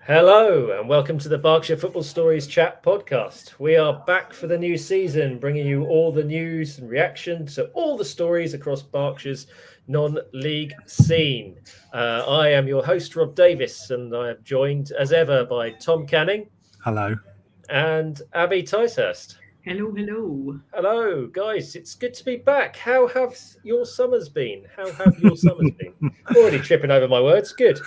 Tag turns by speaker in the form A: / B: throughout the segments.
A: Hello and welcome to the Berkshire Football Stories chat podcast. We are back for the new season, bringing you all the news and reaction to all the stories across Berkshire's non-league scene. I am your host, Rob Davies, and I am joined as ever by Tom Canning.
B: Hello.
A: And Abby Ticehurst.
C: Hello, hello.
A: Hello, guys. It's good to be back. How have your summers been? Already tripping over my words. Good.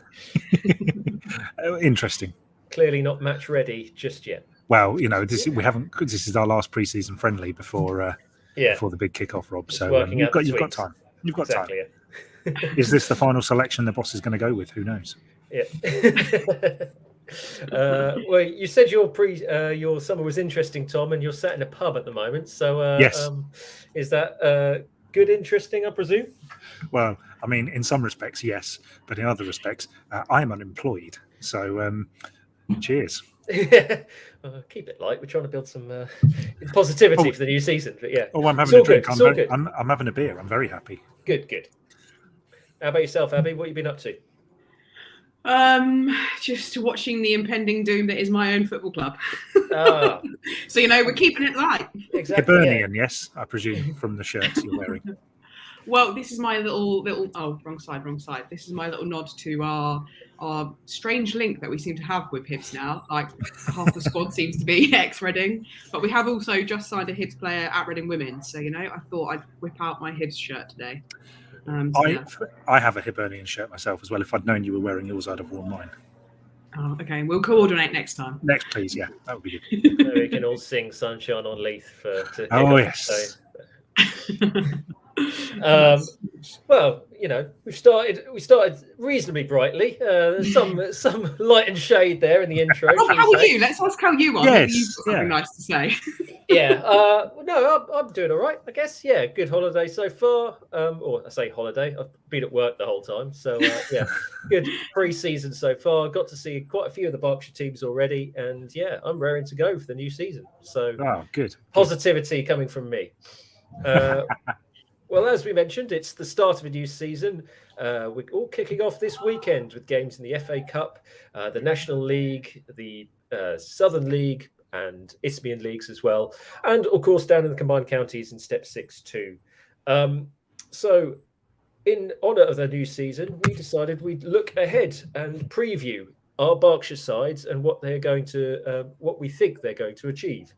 B: Interesting.
A: Clearly not match ready just yet.
B: Well, this is our last pre-season friendly before the big kickoff, Rob.
A: Just
B: so you've got time. You've got time. Yeah. Is this the final selection the boss is going to go with? Who knows?
A: Yeah. Well, you said your summer was interesting, Tom, and you're sat in a pub at the moment. So
B: yes,
A: is that good, interesting? I presume.
B: Well, I mean, in some respects, yes, but in other respects, I'm unemployed. So, cheers.
A: Keep it light. We're trying to build some positivity for the new season. But yeah.
B: Oh, I'm having a drink. I'm having a beer. I'm very happy.
A: Good. How about yourself, Abby? What have you been up to?
C: Just watching the impending doom that is my own football club. So we're keeping it light.
A: Exactly.
B: Hibernian, yes, I presume, from the shirts you're wearing.
C: Well, this is my little. Oh, wrong side. This is my little nod to our strange link that we seem to have with Hibs now. Like half the squad seems to be ex-Reading, but we have also just signed a Hibs player at Reading Women. So I thought I'd whip out my Hibs shirt today.
B: I have a Hibernian shirt myself as well. If I'd known you were wearing yours, I'd have worn mine.
C: Oh, okay. We'll coordinate next time.
B: Next, please. Yeah, that would be good.
A: So we can all sing "Sunshine on Leith"
B: Oh yes.
A: Well, we started reasonably brightly. Some light and shade there in the intro.
C: How are you? Let's ask how you are.
B: Yes,
C: you've got something nice to say.
A: Yeah. No, I'm doing all right, I guess. Yeah, good holiday so far. Or I say holiday. I've been at work the whole time, so yeah, good pre-season so far. Got to see quite a few of the Berkshire teams already, and yeah, I'm raring to go for the new season. So,
B: good.
A: Positivity coming from me. Well, as we mentioned, it's the start of a new season. We're all kicking off this weekend with games in the FA Cup, the National League, the Southern League, and Isthmian leagues as well. And, of course, down in the combined counties in Step 6 too. So, in honour of the new season, we decided we'd look ahead and preview our Berkshire sides and what we think they're going to achieve.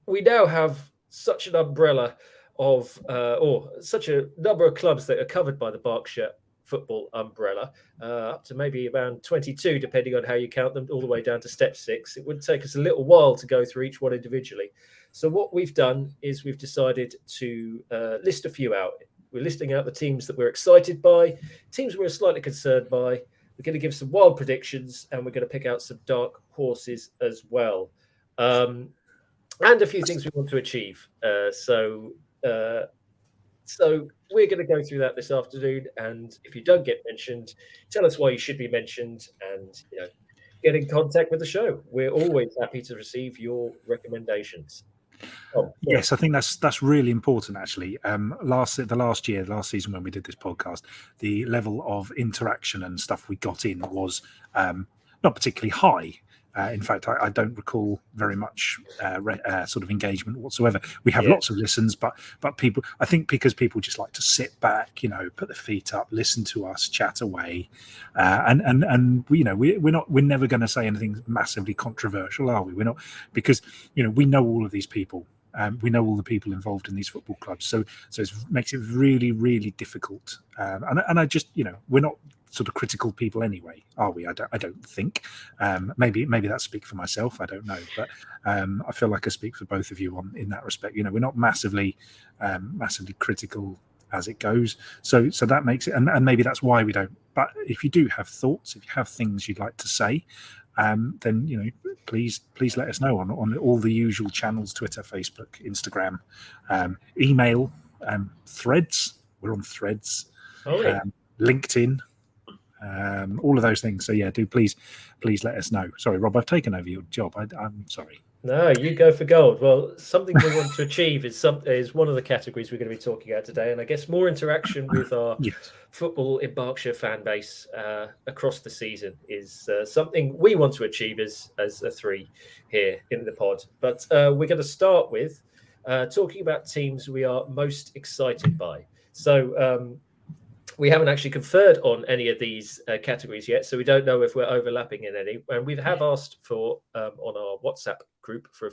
A: We now have such an umbrella of or such a number of clubs that are covered by the Berkshire football umbrella, up to maybe around 22, depending on how you count them, all the way down to Step 6. It would take us a little while to go through each one individually. So what we've done is we've decided to list a few out. We're listing out the teams that we're excited by, teams we're slightly concerned by. We're going to give some wild predictions, and we're going to pick out some dark horses as well. And a few things we want to achieve. So we're going to go through that this afternoon, and if you don't get mentioned, tell us why you should be mentioned, and get in contact with the show. We're always happy to receive your recommendations.
B: Yes, I think that's really important. Actually, last season when we did this podcast, the level of interaction and stuff we got in was not particularly high. In fact, I don't recall very much sort of engagement whatsoever. We have lots of listens, but people, I think, because people just like to sit back, put their feet up, listen to us chat away, and we're never going to say anything massively controversial, are we? We're not, because we know all of these people. We know all the people involved in these football clubs, so it makes it really, really difficult. And I just, we're not sort of critical people anyway, are we? I don't think. Maybe that speaks for myself. I don't know, but I feel like I speak for both of you in that respect. We're not massively critical as it goes. So that makes it, and maybe that's why we don't. But if you do have thoughts, if you have things you'd like to say, then please let us know on all the usual channels: Twitter, Facebook, Instagram, email, Threads. We're on Threads, LinkedIn. All of those things. So yeah, do please let us know. Sorry, Rob, I've taken over your job. I'm sorry.
A: No, you go for gold. Well, something we want to achieve is one of the categories we're going to be talking about today, and I guess more interaction with our football in Berkshire fan base across the season is something we want to achieve as a three here in the pod. But we're going to start with talking about teams we are most excited by. So we haven't actually conferred on any of these categories yet, so we don't know if we're overlapping in any. And we have asked for on our WhatsApp group for a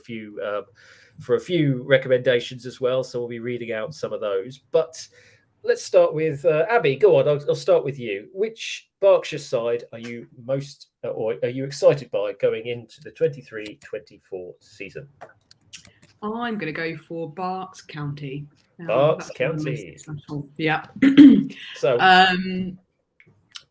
A: few recommendations as well. So we'll be reading out some of those. But let's start with Abby. Go on. I'll start with you. Which Berkshire side are you most, or are you excited by going into the 23-24 season?
C: I'm going to go for Berks County.
A: Berks County.
C: Yeah.
A: So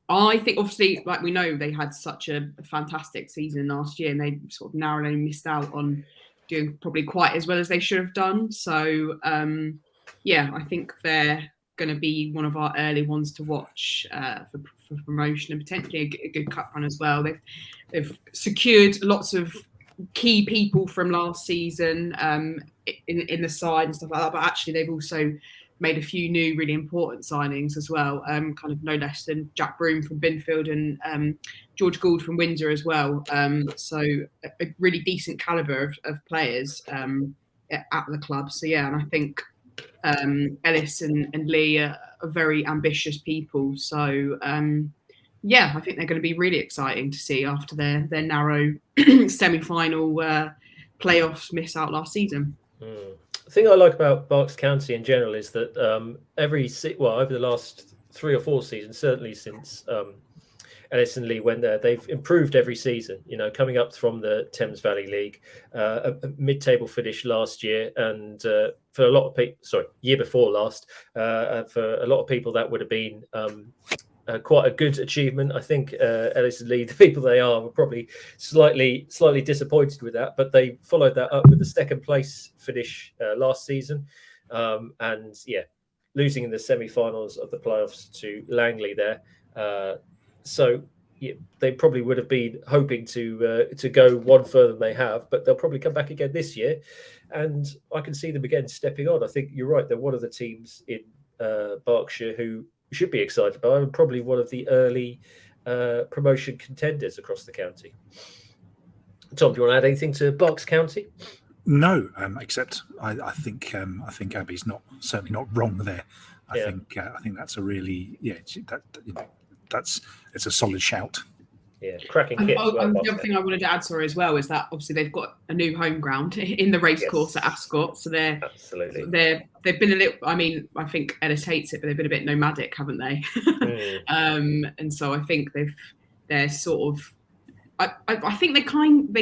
C: I think, obviously, like we know, they had such a fantastic season last year, and they sort of narrowly missed out on doing probably quite as well as they should have done. So, I think they're going to be one of our early ones to watch for promotion, and potentially a good cup run as well. They've secured lots of key people from last season in the side and stuff like that, but actually they've also made a few new really important signings as well, kind of no less than Jack Broom from Binfield and George Gould from Windsor as well. So a really decent calibre of players at the club. So yeah, and I think Ellis and Lee are very ambitious people. So I think they're going to be really exciting to see after their narrow semi-final playoffs miss out last season.
A: The thing I like about Berks County in general is that over the last 3 or 4 seasons, certainly since Ellis and Lee went there, they've improved every season. You know, coming up from the Thames Valley League, a mid-table finish last year, and for a lot of people, year before last, for a lot of people that would have been quite a good achievement. I think Ellis and Lee, the people they are, were probably slightly disappointed with that, but they followed that up with the second place finish last season, and losing in the semi-finals of the playoffs to Langley there. They probably would have been hoping to go one further than they have, but they'll probably come back again this year, and I can see them again stepping on. I think you're right; they're one of the teams in Berkshire who should be excited by, and probably one of the early promotion contenders across the county. Tom, do you want to add anything to Berks County?
B: No, except I think Abby's certainly not wrong there. I think that's a really it's a solid shout.
A: Yeah, cracking kit.
C: The other thing I wanted to add, as well, is that obviously they've got a new home ground in the racecourse at Ascot. So they've been a little. I mean, I think Ellis hates it, but they've been a bit nomadic, haven't they? And so I think they're sort of. I think they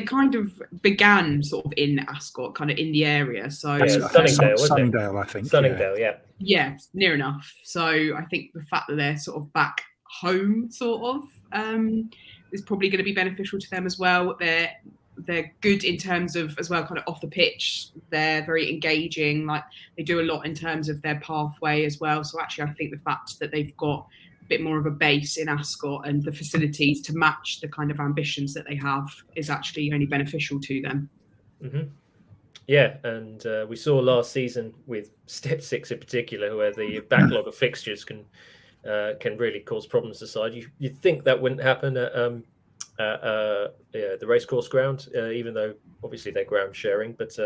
C: kind of began sort of in Ascot, kind of in the area. So
B: Sunningdale, I think.
A: Sunningdale,
C: yeah, near enough. So I think the fact that they're sort of back home, sort of, is probably going to be beneficial to them as well. They're good in terms of, as well, kind of off the pitch. They're very engaging. Like, they do a lot in terms of their pathway as well. So actually, I think the fact that they've got a bit more of a base in Ascot and the facilities to match the kind of ambitions that they have is actually only beneficial to them.
A: Mm-hmm. Yeah, and we saw last season with Step 6 in particular, where the backlog of fixtures can really cause problems to the side. You'd think that wouldn't happen at the racecourse ground, even though obviously they're ground sharing, but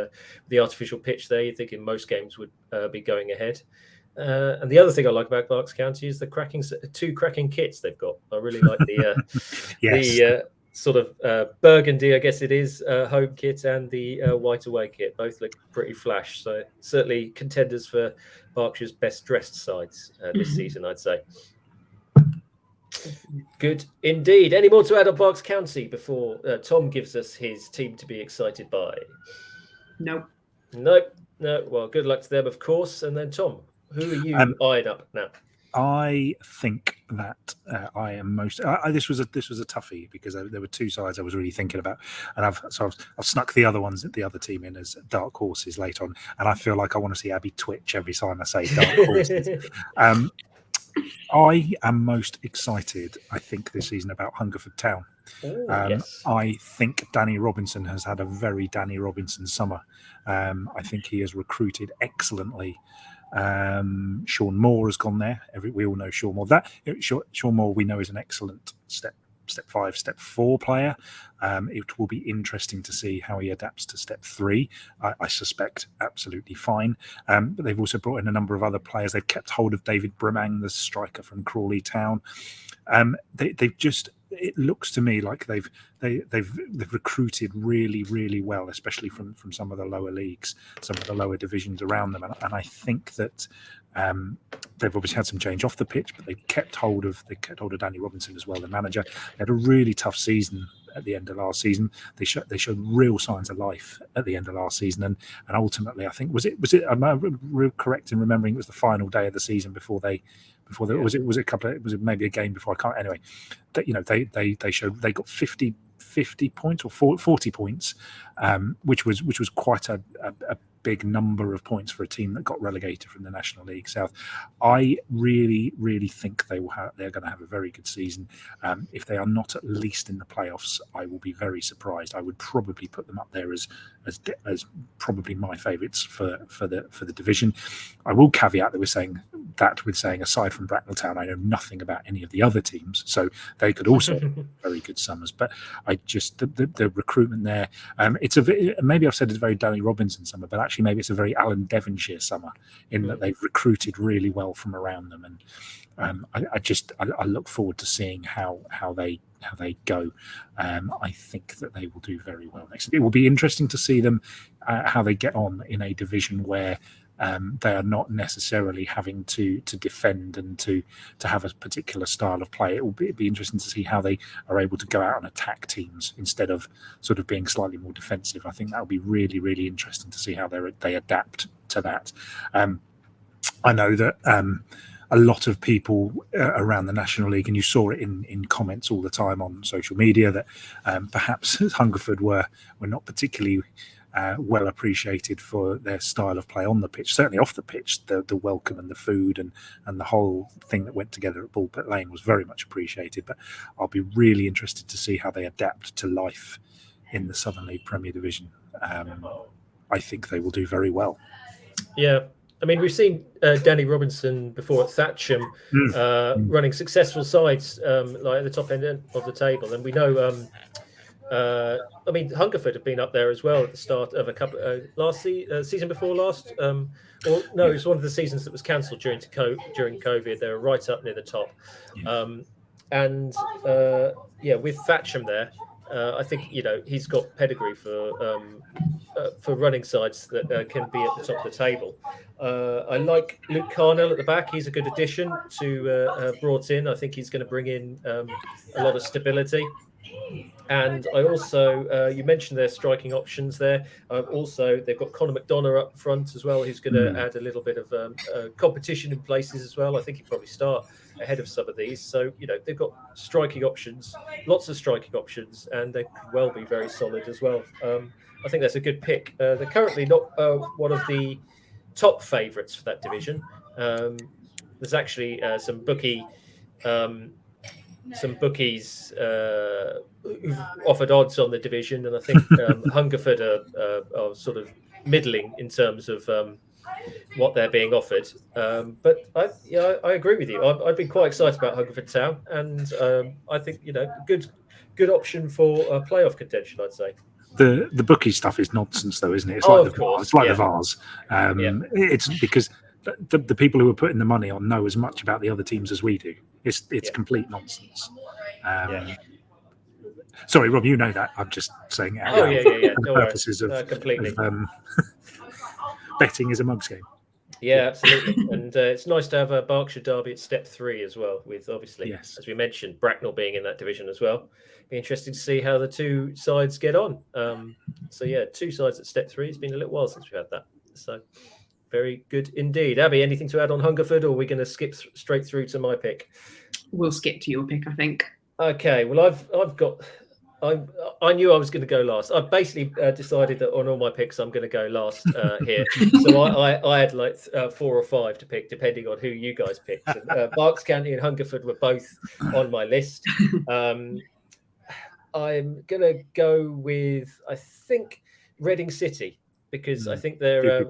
A: the artificial pitch there, you'd think in most games would be going ahead. And the other thing I like about Berks County is the two cracking kits they've got. I really like the the sort of burgundy, I guess it is, home kit, and the white away kit. Both look pretty flash. So certainly contenders for Berkshire's best dressed sides this season, I'd say. Good indeed. Any more to add on Berks County before Tom gives us his team to be excited by?
C: No.
A: Well, good luck to them, of course. And then Tom, who are you eyeing up now?
B: I think that I am most. This was a toughie because there were two sides I was really thinking about, and I've snuck the other team in as dark horses late on, and I feel like I want to see Abby twitch every time I say dark horses. I am most excited, I think, this season about Hungerford Town.
A: Yes.
B: I think Danny Robinson has had a very Danny Robinson summer. I think he has recruited excellently. Sean Moore has gone there. We all know Sean Moore. Sean Moore we know is an excellent step 5, step 4 player. It will be interesting to see how he adapts to step 3. I suspect absolutely fine. But they've also brought in a number of other players. They've kept hold of David Brimang, the striker from Crawley Town. They've just. It looks to me like they've recruited really, really well, especially from some of the lower leagues, some of the lower divisions around them, and I think that they've obviously had some change off the pitch, but they've kept hold of Danny Robinson as well, the manager. They had a really tough season at the end of last season. They showed real signs of life at the end of last season, and ultimately, I think was it? Am I real correct in remembering it was the final day of the season before they. Was it maybe a game before? I can't. Anyway, that they showed they got 50 points or 40 points, which was quite a big number of points for a team that got relegated from the National League South. I really, really think they're going to have a very good season. If they are not at least in the playoffs, I will be very surprised. I would probably put them up there as probably my favourites for the division. I will caveat that with saying aside from Bracknell Town, I know nothing about any of the other teams, so they could also have very good summers. But I just the recruitment there. Maybe I've said it's a very Danny Robinson summer, but actually maybe it's a very Alan Devonshire summer in that they've recruited really well from around them, and I look forward to seeing how they go. I think that they will do very well next. It will be interesting to see them how they get on in a division where they are not necessarily having to defend and to have a particular style of play. It will be interesting to see how they are able to go out and attack teams instead of sort of being slightly more defensive. I think that will be really, really interesting to see how they adapt to that. I know that a lot of people around the National League, and you saw it in comments all the time on social media, that perhaps Hungerford were not particularly well appreciated for their style of play on the pitch. Certainly off the pitch, the welcome and the food and the whole thing that went together at Bullpit Lane was very much appreciated. But I'll be really interested to see how they adapt to life in the Southern League Premier Division. I think they will do very well.
A: Yeah. I mean, we've seen Danny Robinson before at Thatcham running successful sides like at the top end of the table. And we know I mean, Hungerford have been up there as well at the start of a couple season before last. It was one of the seasons that was cancelled during COVID. They were right up near the top, with Thatcham there, I think he's got pedigree for running sides that can be at the top of the table. I like Luke Carnell at the back. He's a good addition to brought in. I think he's going to bring in a lot of stability. And I also, you mentioned their striking options there. Also, they've got Conor McDonough up front as well, who's going to add a little bit of competition in places as well. I think he'll probably start ahead of some of these. So, they've got striking options, lots of striking options, and they could well be very solid as well. I think that's a good pick. They're currently not one of the top favourites for that division. There's actually some bookies who've offered odds on the division, and I think Hungerford are sort of middling in terms of what they're being offered. But I agree with you. I've been quite excited about Hungerford Town, and I think good option for playoff contention, I'd say.
B: The bookie stuff is nonsense, though, isn't it? It's
A: like
B: the Vars. It's because the people who are putting the money on know as much about the other teams as we do. It's complete nonsense. Sorry, Rob, you know that. I'm just saying it for the purposes of betting is a mugs game.
A: Yeah, absolutely. And it's nice to have a Berkshire derby at step 3 as well, with obviously, as we mentioned, Bracknell being in that division as well. Be interesting to see how the two sides get on. Two sides at step 3. It's been a little while since we had that. So very good indeed. Abby, anything to add on Hungerford, or are we going to skip straight through to my pick?
C: We'll skip to your pick, I think.
A: Okay. Well, I knew I was going to go last. I basically decided that on all my picks, I'm going to go last here. So I had like 4 or 5 to pick, depending on who you guys picked. And, Berks County and Hungerford were both on my list. I'm going to go with, I think, Reading City, because I think they're,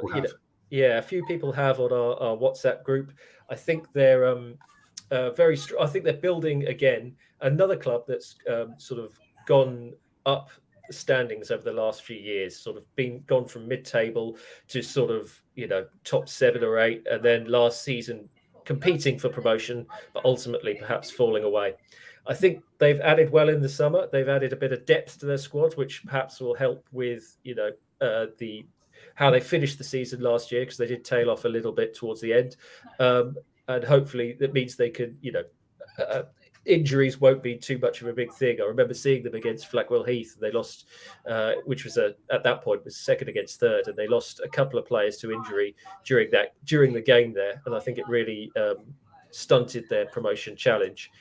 A: a few people have on our WhatsApp group. I think they're very strong. I think they're building again another club that's sort of gone up the standings over the last few years, sort of gone from mid-table to sort of, top 7 or 8, and then last season competing for promotion, but ultimately perhaps falling away. I think they've added well in the summer. They've added a bit of depth to their squad, which perhaps will help with, how they finished the season last year, because they did tail off a little bit towards the end. And hopefully that means they could, injuries won't be too much of a big thing. I remember seeing them against Flackwell Heath. They lost, which was at that point was second against third, and they lost a couple of players to injury during the game there. And I think it really stunted their promotion challenge.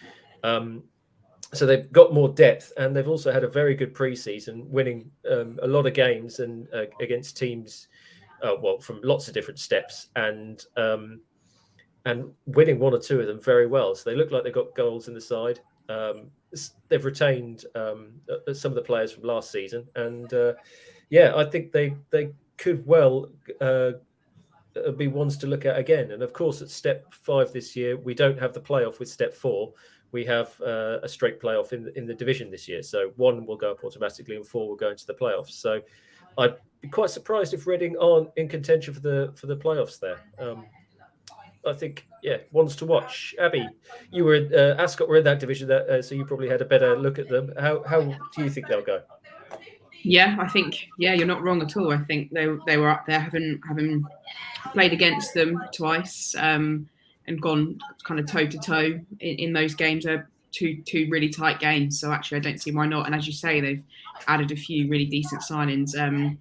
A: So they've got more depth, and they've also had a very good pre-season, winning a lot of games and against teams, from lots of different steps, and winning 1 or 2 of them very well. So they look like they've got goals in the side. They've retained some of the players from last season, and I think they could well be ones to look at again. And of course, at step 5 this year, we don't have the playoff with step 4. We have a straight playoff in the division this year. So 1 will go up automatically, and 4 will go into the playoffs. So I'd be quite surprised if Reading aren't in contention for the playoffs there. I think, ones to watch. Abby, you were Ascot were in that division, so you probably had a better look at them. How do you think they'll go?
C: Yeah, I think you're not wrong at all. I think they were up there, having played against them twice, and gone kind of toe to toe in those games. Are two really tight games. So actually, I don't see why not. And as you say, they've added a few really decent signings. I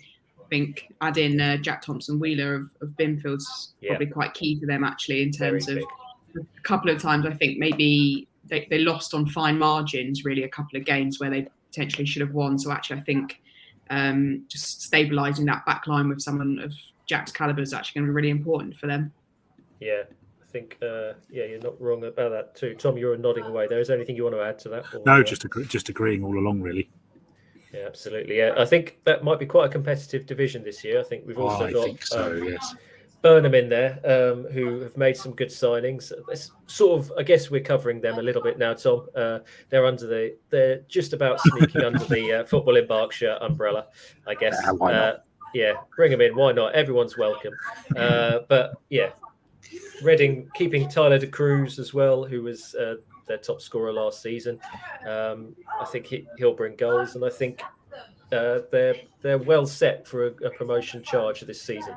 C: think adding Jack Thompson-Wheeler of Binfield's probably quite key to them, actually, in terms of a couple of times. I think maybe they lost on fine margins, really, a couple of games where they potentially should have won. So actually, I think just stabilising that back line with someone of Jack's calibre is actually going to be really important for them.
A: Yeah, I think, you're not wrong about that too. Tom, you're nodding away there. Is there anything you want to add to that? Or,
B: no, just agreeing all along, really.
A: Yeah, absolutely. Yeah, I think that might be quite a competitive division this year. I think we've also got
B: think so, yes.
A: Burnham in there, who have made some good signings. It's sort of, I guess we're covering them a little bit now, Tom. They're just about sneaking under the football in Berkshire umbrella, I guess.
B: Why not?
A: Bring them in. Why not? Everyone's welcome. But yeah, Reading keeping Tyler De Cruz as well, who was their top scorer last season. I think he'll bring goals, and I think they're well set for a promotion charge this season.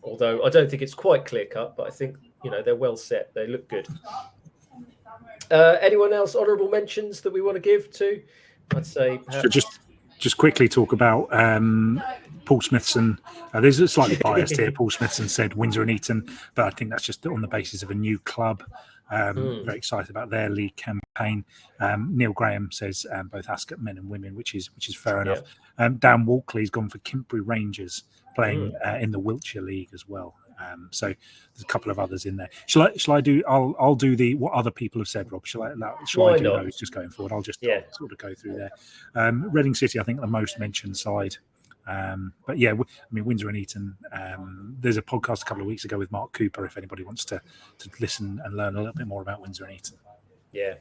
A: Although I don't think it's quite clear cut, but I think they're well set. They look good. Anyone else honourable mentions that we want to give to? I'd say perhaps...
B: just quickly talk about Paul Smithson. There's a slightly biased here. Paul Smithson said Windsor and Eton, but I think that's just on the basis of a new club. Very excited about their league campaign. Neil Graham says both Ascot men and women, which is fair enough. Dan Walkley's gone for Kimpbury Rangers, playing in the Wiltshire League as well. So there's a couple of others in there. Shall I do? I'll do the what other people have said, Rob. Shall I do those just going forward? I'll sort of go through there. Reading City, I think, the most mentioned side. But yeah, Windsor and Eton. There's a podcast a couple of weeks ago with Mark Cooper. If anybody wants to listen and learn a little bit more about Windsor and Eton.
A: Yeah.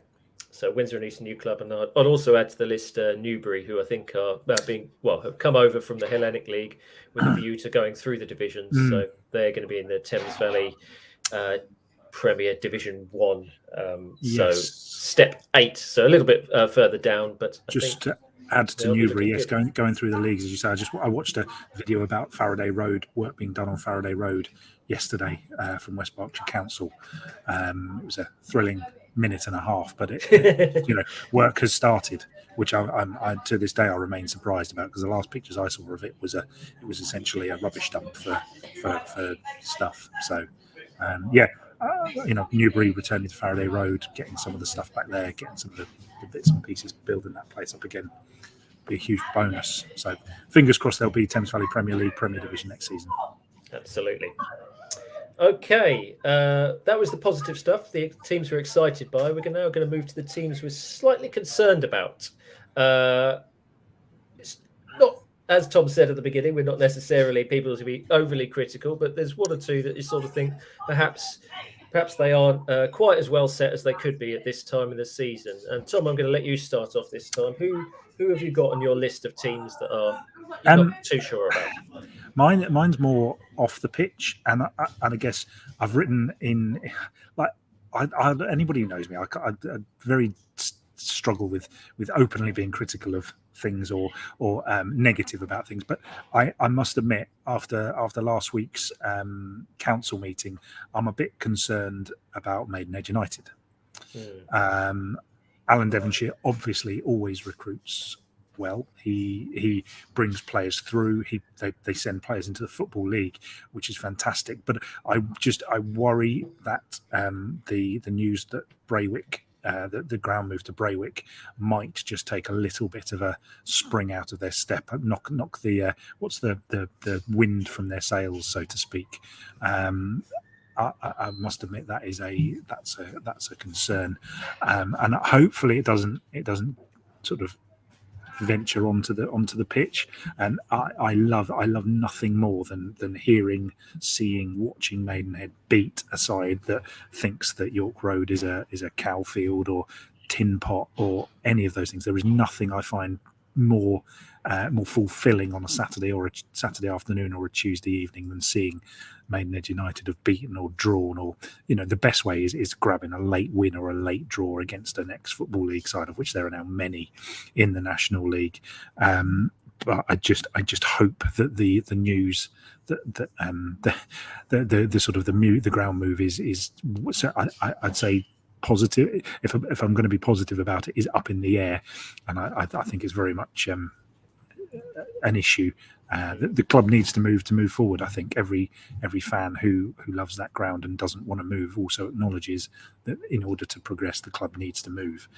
A: So Windsor and Eton new club, and I'd also add to the list Newbury, who I think are have come over from the Hellenic League with a view to going through the divisions. So they're going to be in the Thames Valley Premier Division 1. So step 8, so a little bit further down. But to
B: add to Newbury, yes, going through the leagues, as you say. I watched a video about Faraday Road, work being done on Faraday Road yesterday from West Berkshire Council. It was a thrilling minute and a half, but work has started, which I to this day I remain surprised about, because the last pictures I saw of it was essentially a rubbish dump for stuff. So Newbury returning to Faraday Road, getting some of the stuff back there, getting some of the bits and pieces, building that place up again. be a huge bonus. So fingers crossed there'll be Thames Valley Premier League, Premier Division next season.
A: Absolutely. Okay, that was the positive stuff. The teams we're excited by. We're now going to move to the teams we're slightly concerned about. It's not, as Tom said at the beginning, we're not necessarily people to be overly critical, but there's one or two that you sort of think perhaps they aren't quite as well set as they could be at this time of the season. And Tom, I'm going to let you start off this time. Who have you got on your list of teams that you're not too sure about?
B: Mine's more off the pitch, and I guess I've written in like anybody who knows me, I very struggle with openly being critical of things or negative about things. But I must admit, after last week's council meeting, I'm a bit concerned about Maidenhead United. Alan Devonshire obviously always recruits well. He brings players through. They send players into the Football League, which is fantastic. But I worry that the news that Braywick, the ground move to Braywick, might just take a little bit of a spring out of their step, knock the what's the wind from their sails, so to speak. I must admit that's a concern, and hopefully it doesn't sort of venture onto the pitch. And I love nothing more than hearing, seeing, watching Maidenhead beat a side that thinks that York Road is a cow field or tin pot or any of those things. There is nothing I find more fulfilling on a Saturday or a Saturday afternoon or a Tuesday evening than seeing Maidenhead United have beaten or drawn, or the best way is grabbing a late win or a late draw against an ex-Football League side, of which there are now many in the National League. But I just hope that the news that the sort of the ground move is so I'd say positive. If I'm going to be positive about it, is up in the air, and I think it's very much an issue. The club needs to move forward. I think every fan who loves that ground and doesn't want to move also acknowledges that in order to progress, the club needs to move.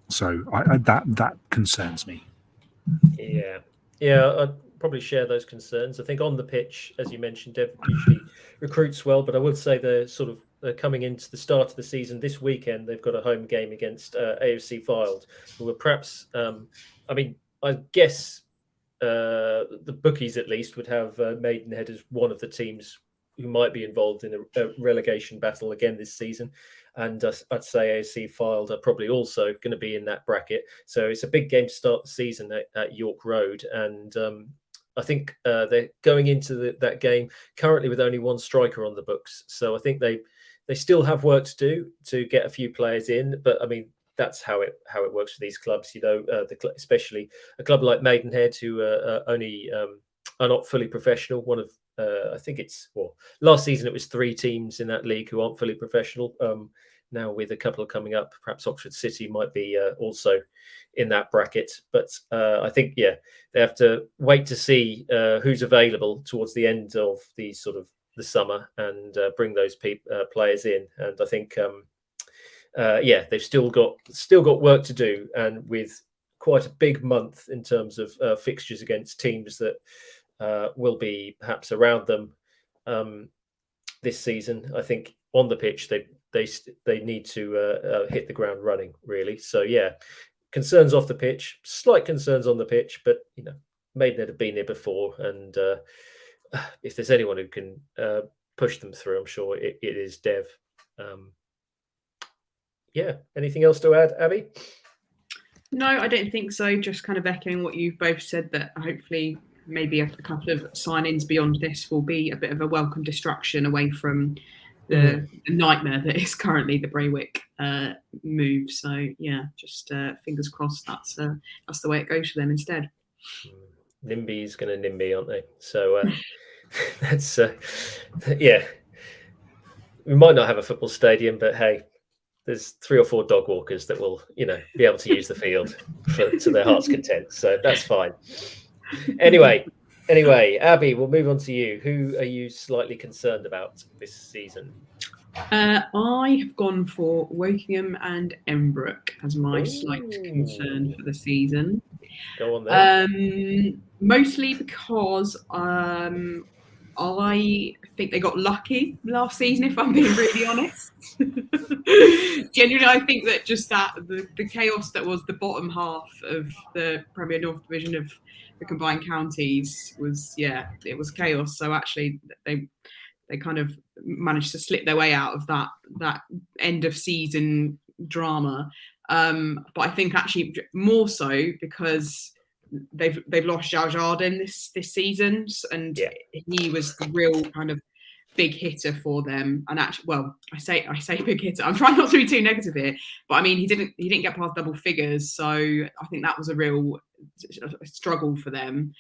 B: So that concerns me.
A: Yeah, I'd probably share those concerns. I think on the pitch, as you mentioned, Dev usually recruits well, but I would say they're coming into the start of the season this weekend. They've got a home game against AFC Fylde, who were perhaps, I guess the bookies at least would have Maidenhead as one of the teams who might be involved in a relegation battle again this season. And I'd say AFC Fylde are probably also going to be in that bracket. So it's a big game to start the season at York Road. And I think they're going into that game currently with only one striker on the books. So I think they still have work to do to get a few players in. But I mean, that's how it works for these clubs, especially a club like Maidenhead, who only are not fully professional. One of I think last season it was 3 teams in that league who aren't fully professional. Now with a couple coming up, perhaps Oxford City might be also in that bracket. But I think they have to wait to see who's available towards the end of the summer and bring those players in. And I think they've still got work to do, and with quite a big month in terms of fixtures against teams that will be perhaps around them this season. I think on the pitch they need to hit the ground running, really. So concerns off the pitch, slight concerns on the pitch, but Maidenhead have been here before, and if there's anyone who can push them through, I'm sure it is Dev. Anything else to add, Abby?
C: No, I don't think so. Just kind of echoing what you've both said, that hopefully maybe a couple of sign-ins beyond this will be a bit of a welcome distraction away from the nightmare that is currently the Braywick move. So just fingers crossed that's the way it goes for them instead.
A: NIMBY's going to NIMBY, aren't they? So that's we might not have a football stadium, but hey, there's 3 or 4 dog walkers that will be able to use the field to their heart's content. So that's fine. Anyway, Abby, we'll move on to you. Who are you slightly concerned about this season?
C: I have gone for Wokingham and Embrook as my slight concern for the season.
A: Go on then.
C: Mostly because I think they got lucky last season, if I'm being really honest. Genuinely, I think that just the chaos that was the bottom half of the Premier North Division of the combined counties was, it was chaos. So actually, they kind of managed to slip their way out of that end of season drama. But I think actually more so because they've lost Zhao Jardin this season, and he was the real kind of big hitter for them. And actually, well, I say big hitter. I'm trying not to be too negative here, but I mean he didn't get past double figures, so I think that was a real struggle for them.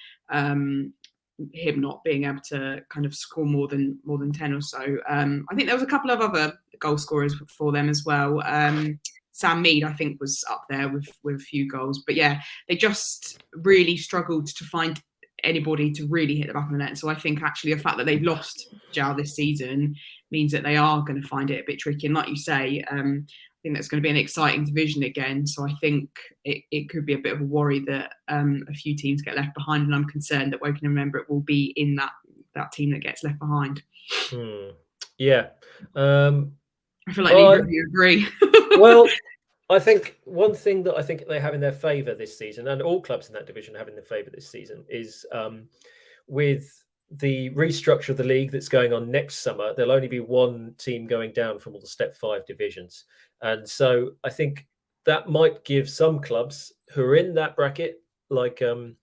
C: Him not being able to kind of score more than 10 or so. I think there was a couple of other goal scorers for them as well. Sam Mead, I think, was up there with a few goals. But yeah, they just really struggled to find anybody to really hit the back of the net. So I think actually the fact that they've lost Zhao this season means that they are going to find it a bit tricky. And like you say, I think that's going to be an exciting division again. So I think it could be a bit of a worry that a few teams get left behind. And I'm concerned that Wokingham and Embrook will be in that team that gets left behind.
A: Yeah.
C: I feel like neither of you agree.
A: Well, I think one thing that I think they have in their favour this season, and all clubs in that division have in their favour this season, is with the restructure of the league that's going on next summer, there'll only be one team going down from all the Step 5 divisions. And so I think that might give some clubs who are in that bracket, like who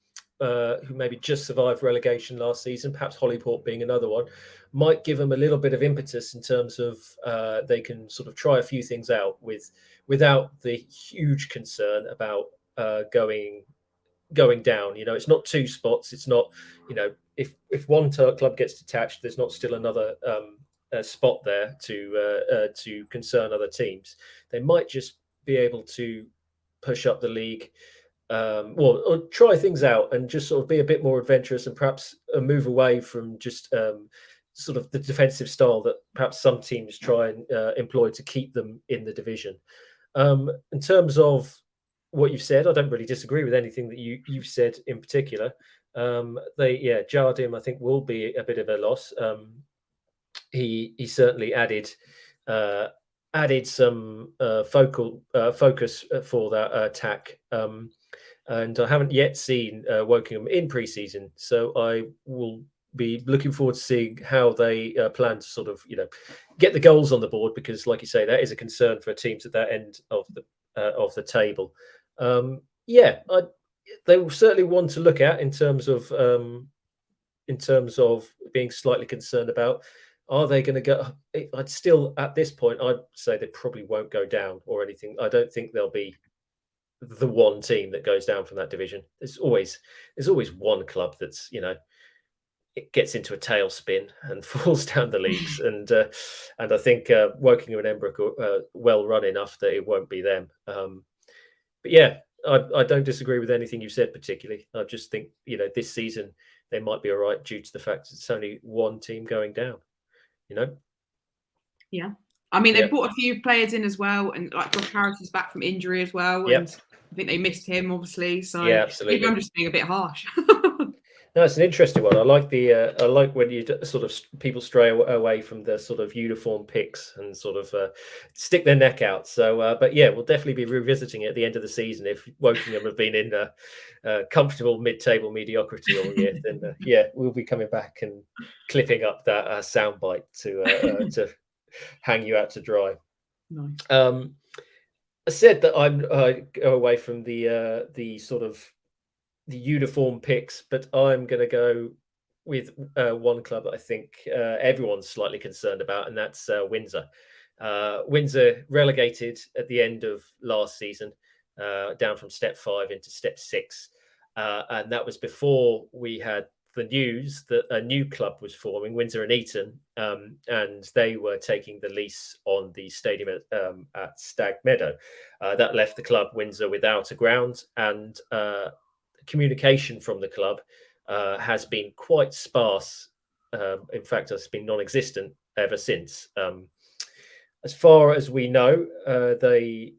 A: maybe just survived relegation last season, perhaps Hollyport being another one, might give them a little bit of impetus in terms of they can sort of try a few things out without the huge concern about going down. You know, it's not 2 spots. It's not, you know, if one club gets detached, there's not still another spot there to concern other teams. They might just be able to push up the league, or try things out and just sort of be a bit more adventurous and perhaps move away from just sort of the defensive style that perhaps some teams try and employ to keep them in the division. In terms of what you've said, I don't really disagree with anything that you've said in particular. Jardim, I think, will be a bit of a loss. He certainly added some focus for that attack. And I haven't yet seen Wokingham in pre-season, so I will be looking forward to seeing how they plan to sort of, get the goals on the board, because, like you say, that is a concern for teams at that end of the table. They will certainly want to look at in terms of being slightly concerned about. Are they going to go? I'd still, at this point, I'd say they probably won't go down or anything. I don't think they'll be the one team that goes down from that division. There's always one club that's, it gets into a tailspin and falls down the leagues, and I think Wokingham and Embrook are well run enough that it won't be them. But yeah, I don't disagree with anything you said particularly. I just think, this season they might be all right due to the fact it's only one team going down.
C: Yeah. I mean, they brought a few players in as well, and like Josh Harris is back from injury as well, and I think they missed him, obviously. So
A: absolutely.
C: Maybe I'm just being a bit harsh.
A: No, it's an interesting one. I like when you sort of people stray away from the sort of uniform picks and sort of stick their neck out. So, but yeah, we'll definitely be revisiting it at the end of the season if Wokingham have been in comfortable mid-table mediocrity all year. Then we'll be coming back and clipping up that soundbite to hang you out to dry.
C: Nice.
A: I said that I go away from the sort of the uniform picks, but I'm going to go with one club that I think everyone's slightly concerned about, and that's Windsor. Windsor relegated at the end of last season, down from Step 5 into Step 6. And that was before we had the news that a new club was forming, Windsor and Eton, and they were taking the lease on the stadium at Stag Meadow. That left the club Windsor without a ground, and communication from the club has been quite sparse. In fact, it's been non-existent ever since. as far as we know, the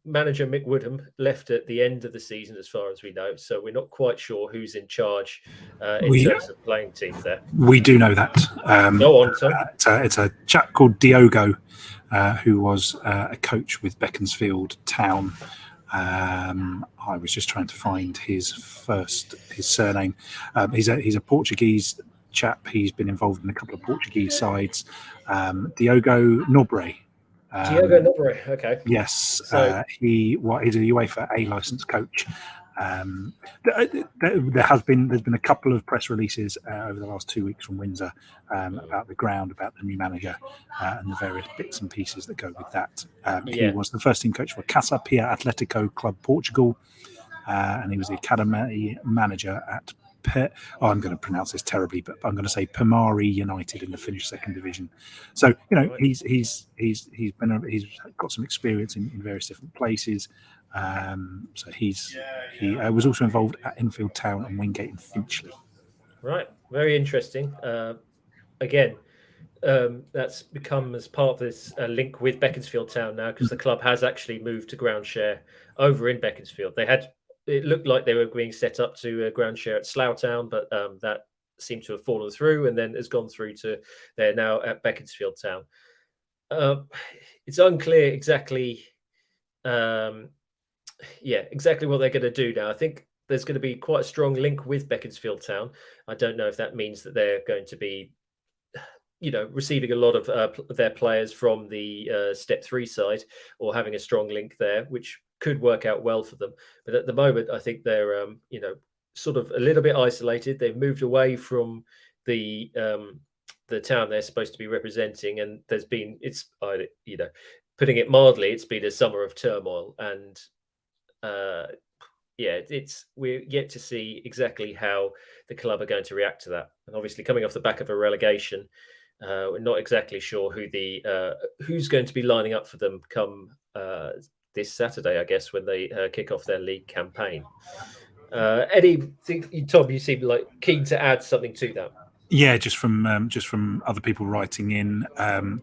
A: manager Mick Woodham left at the end of the season, as far as we know. So we're not quite sure who's in charge in terms of playing teams there.
B: We do know that.
A: Go on, Tom.
B: It's a chap called Diogo, who was a coach with Beaconsfield Town. I was just trying to find his surname. He's a Portuguese chap. He's been involved in a couple of Portuguese sides. Diogo Nobre.
A: Diogo Nobre, okay.
B: Yes, so, he's a UEFA A licensed coach. There's been a couple of press releases over the last 2 weeks from Windsor about the ground, about the new manager, and the various bits and pieces that go with that. He was the first team coach for Casa Pia Atletico Club Portugal, and he was the academy manager at I'm going to pronounce this terribly, but I'm going to say Pamari United in the Finnish second division. So he's got some experience in various different places. So he was also involved at Enfield Town and Wingate and Finchley.
A: Right, very interesting. Again, that's become as part of this link with Beaconsfield Town now, because the club has actually moved to ground share over in Beaconsfield. It looked like they were being set up to ground share at Slough Town, but that seemed to have fallen through and then has gone through to they're now at Beaconsfield Town. It's unclear exactly exactly what they're going to do now. I think there's going to be quite a strong link with Beaconsfield Town. I don't know if that means that they're going to be, receiving a lot of their players from the Step 3 side, or having a strong link there, which could work out well for them. But at the moment, I think they're, sort of a little bit isolated. They've moved away from the town they're supposed to be representing, and putting it mildly, it's been a summer of turmoil, and we're yet to see exactly how the club are going to react to that. And obviously, coming off the back of a relegation, we're not exactly sure who's going to be lining up for them come this Saturday, I guess, when they kick off their league campaign. Eddie, Tom, you seem like keen to add something to that.
B: Yeah, just from other people writing in,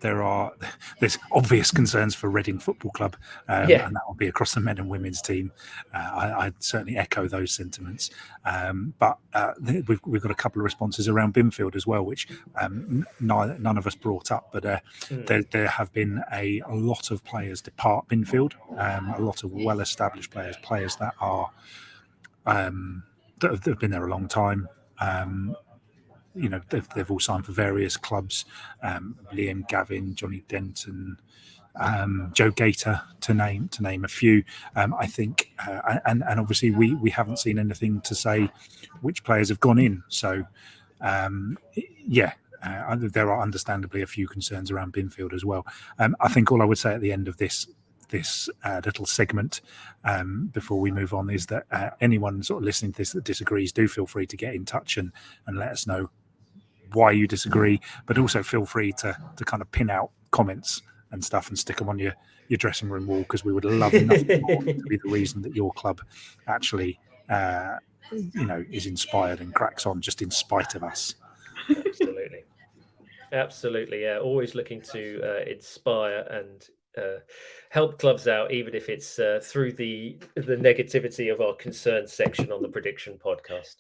B: there's obvious concerns for Reading Football Club, and that will be across the men and women's team. I'd certainly echo those sentiments. But we've got a couple of responses around Binfield as well, which none of us brought up. But there have been a lot of players depart Binfield, a lot of well-established players that are that have been there a long time. They've all signed for various clubs. Liam Gavin, Johnny Denton, Joe Gator, to name a few. I think, and obviously we haven't seen anything to say which players have gone in. So there are understandably a few concerns around Binfield as well. I think all I would say at the end of this little segment before we move on is that anyone sort of listening to this that disagrees, do feel free to get in touch and let us know why you disagree, but also feel free to kind of pin out comments and stuff and stick them on your dressing room wall, because we would love nothing more to be the reason that your club actually is inspired and cracks on just in spite of us.
A: Absolutely, yeah. Always looking to inspire and help clubs out, even if it's through the negativity of our concern section on the prediction podcast.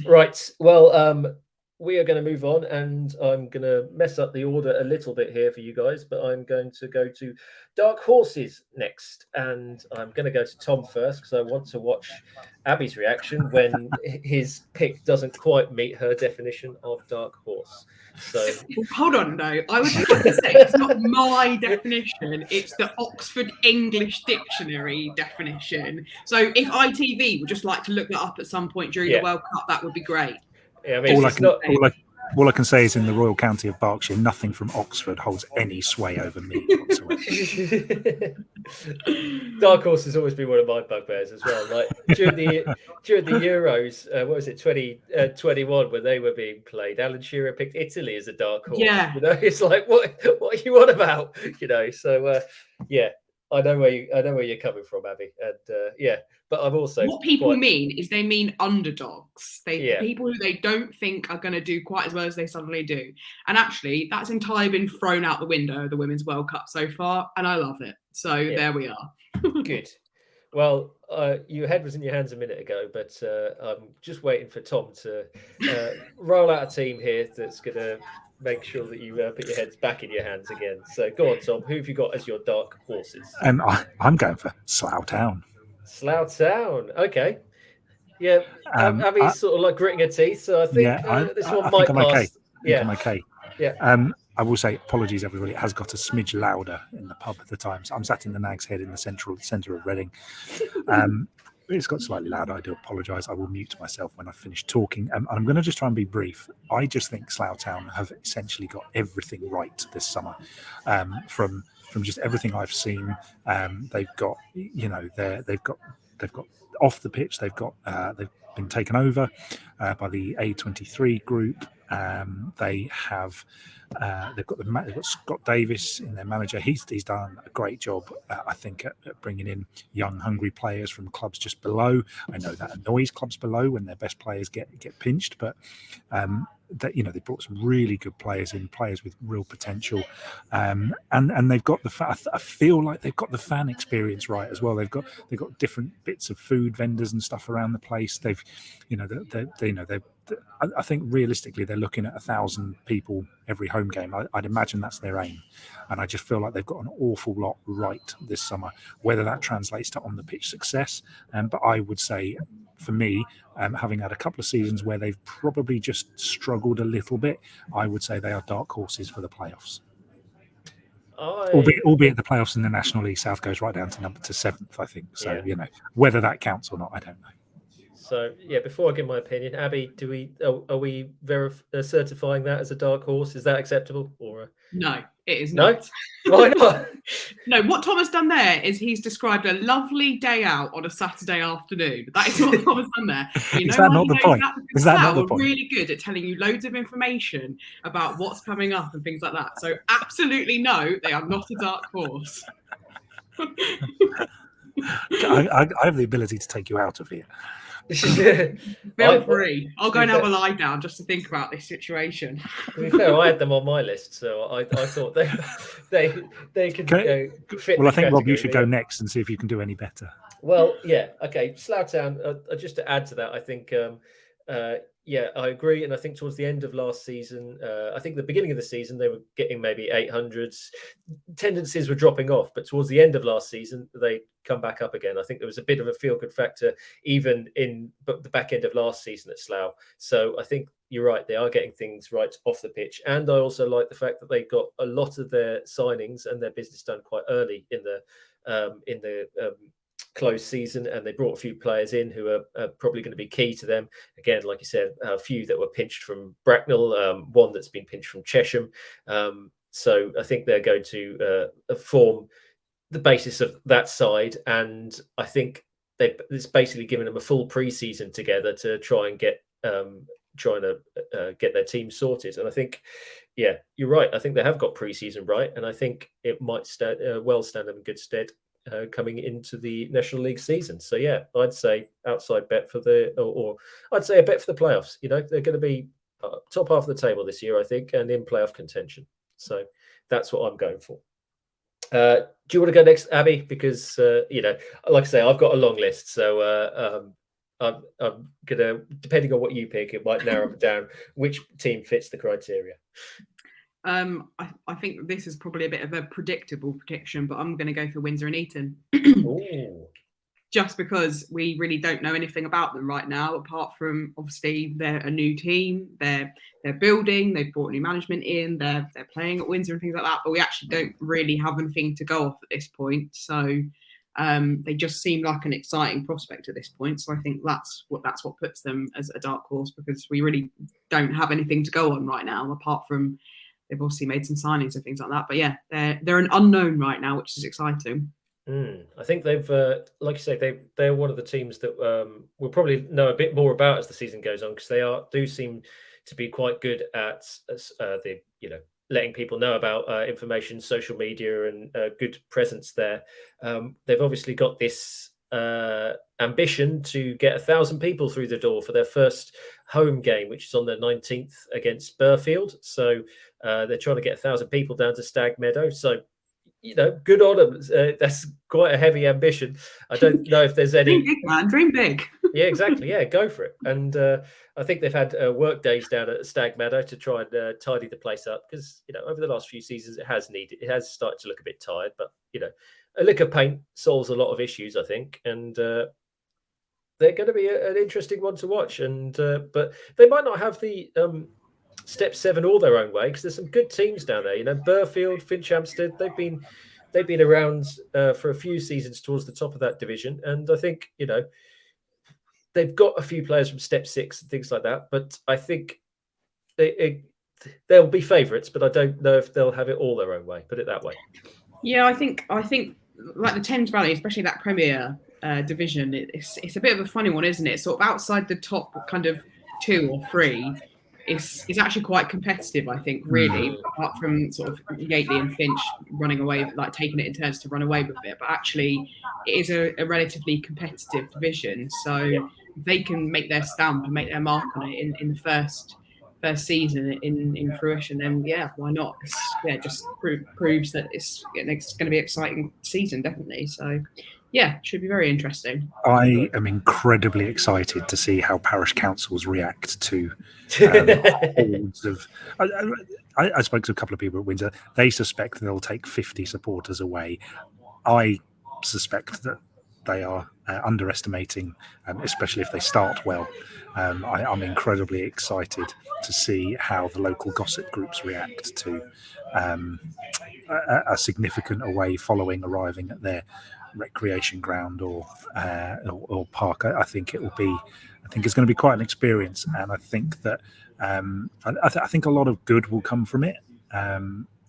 A: Right, well, we are going to move on, and I'm going to mess up the order a little bit here for you guys, but I'm going to go to Dark Horses next, and I'm going to go to Tom first, because I want to watch Abby's reaction when his pick doesn't quite meet her definition of Dark Horse. So
C: hold on, though. I was just going to say, it's not my definition, it's the Oxford English Dictionary definition. So if ITV would just like to look that up at some point during the World Cup, that would be great.
A: Yeah, I mean,
B: all I can say is, in the Royal County of Berkshire, nothing from Oxford holds any sway over me whatsoever.
A: Dark Horse has always been one of my bugbears as well. Like during the Euros, what was it, 2021, when they were being played, Alan Shearer picked Italy as a dark horse.
C: Yeah,
A: it's like what are you on about? So I know where you're coming from, Abby, and yeah. But I'm also
C: what people mean is they mean underdogs. People who they don't think are going to do quite as well as they suddenly do. And actually, that's entirely been thrown out the window of the Women's World Cup so far, and I love it. So there we are.
A: Good. Well, your head was in your hands a minute ago, but I'm just waiting for Tom to roll out a team here that's going to make sure that you put your heads back in your hands again. So go on, Tom. Who have you got as your dark horses?
B: I'm going for Slough Town.
A: Slough Town. Okay. Yeah. Abby's sort of like gritting her teeth, so I think this one might pass.
B: Okay.
A: Yeah.
B: I'm okay.
A: Yeah.
B: I will say apologies, everybody. It has got a smidge louder in the pub at the time. So I'm sat in the Nag's Head in the centre of Reading. It's got slightly louder. I do apologise. I will mute myself when I finish talking. And I'm going to just try and be brief. I just think Slough Town have essentially got everything right this summer. From just everything I've seen, they've got they've got off the pitch. They've been taken over by the A23 group. They've got Scott Davies in their manager. He's done a great job, I think, at bringing in young, hungry players from clubs just below. I know that annoys clubs below when their best players get pinched, but they brought some really good players in, players with real potential, and they've got I feel like they've got the fan experience right as well. They've got different bits of food vendors and stuff around the place. I think realistically they're looking at 1,000 people every home game. I'd imagine that's their aim, and I just feel like they've got an awful lot right this summer. Whether that translates to on the pitch success, but I would say, for me, having had a couple of seasons where they've probably just struggled a little bit, I would say they are dark horses for the playoffs. Albeit the playoffs in the National League South goes right down to 7th, I think. So whether that counts or not, I don't know.
A: So before I give my opinion, Abby, are we certifying that as a dark horse? Is that acceptable? Or
C: no, it is not.
A: No? Why not?
C: No, what Tom has done there is he's described a lovely day out on a Saturday afternoon. That is what Tom has done there.
B: Is that not the point? Is that not the point?
C: Really good at telling you loads of information about what's coming up and things like that. So absolutely no, they are not a dark horse.
B: I have the ability to take you out of here.
C: Feel free. I'll go and have a lie down just to think about this situation.
A: To be fair, I had them on my list, so I thought they could go fit.
B: Well, I think, Rob, you should go next and see if you can do any better.
A: Well, yeah, okay. Slough Town. Just to add to that, I think. I agree, and I think towards the end of last season, I think the beginning of the season they were getting maybe 800s. Tendencies were dropping off, but towards the end of last season they come back up again. I think there was a bit of a feel-good factor even in the back end of last season at Slough. So I think you're right; they are getting things right off the pitch, and I also like the fact that they got a lot of their signings and their business done quite early in the close season, and they brought a few players in who are probably going to be key to them. Again, like you said, a few that were pinched from Bracknell, one that's been pinched from Chesham. So I think they're going to form the basis of that side, and I think it's basically given them a full pre-season together to try and get their team sorted. And I think, you're right. I think they have got pre-season right, and I think it might stand them in good stead coming into the National League season. So I'd say outside bet or I'd say a bet for the playoffs. They're going to be top half of the table this year, I think, and in playoff contention. So that's what I'm going for. Do you want to go next, Abby? Because like I say, I've got a long list, so I'm gonna, depending on what you pick, it might narrow down which team fits the criteria.
C: I think this is probably a bit of a predictable prediction, but I'm going to go for Windsor and Eton. Just because we really don't know anything about them right now, apart from obviously they're a new team, they're building, they've brought new management in, they're playing at Windsor and things like that, but we actually don't really have anything to go off at this point. So they just seem like an exciting prospect at this point. So I think that's what puts them as a dark horse, because we really don't have anything to go on right now, apart from they've obviously made some signings and things like that. But they're an unknown right now, which is exciting.
A: I think they've, like you say, they're one of the teams that we'll probably know a bit more about as the season goes on, because they do seem to be quite good at letting people know about information, social media, and good presence there. They've obviously got this ambition to get 1,000 people through the door for their first home game, which is on the 19th against Burfield. So they're trying to get 1,000 people down to Stag Meadow. So, good on them. That's quite a heavy ambition. I don't know if there's any.
C: Dream big, man. Dream big.
A: Yeah, exactly. Yeah, go for it. And I think they've had work days down at Stag Meadow to try and tidy the place up, because over the last few seasons it has started to look a bit tired. But a lick of paint solves a lot of issues, I think, and they're going to be an interesting one to watch. And but they might not have the Step 7 all their own way, because there's some good teams down there. Burfield, Finchampstead, they've been around for a few seasons towards the top of that division, and I think they've got a few players from Step 6 and things like that. But I think they'll be favourites, but I don't know if they'll have it all their own way. Put it that way.
C: Yeah, I think like the Thames Valley, especially that Premier division, it's a bit of a funny one, isn't it? Sort of outside the top kind of 2 or 3. Is actually quite competitive, I think, really, apart from sort of Yateley and Finch running away, like taking it in turns to run away with it. But actually, it is a relatively competitive division, so they can make their stamp and make their mark on it in the first season in fruition. Then why not? It just proves that it's going to be an exciting season, definitely. So. Yeah, should be very interesting.
B: I am incredibly excited to see how parish councils react to hordes of. I spoke to a couple of people at Windsor. They suspect they'll take 50 supporters away. I suspect that they are underestimating, especially if they start well. I'm incredibly excited to see how the local gossip groups react to a significant away following arriving at their recreation ground or park. I think it's going to be quite an experience, and I think that I think a lot of good will come from it,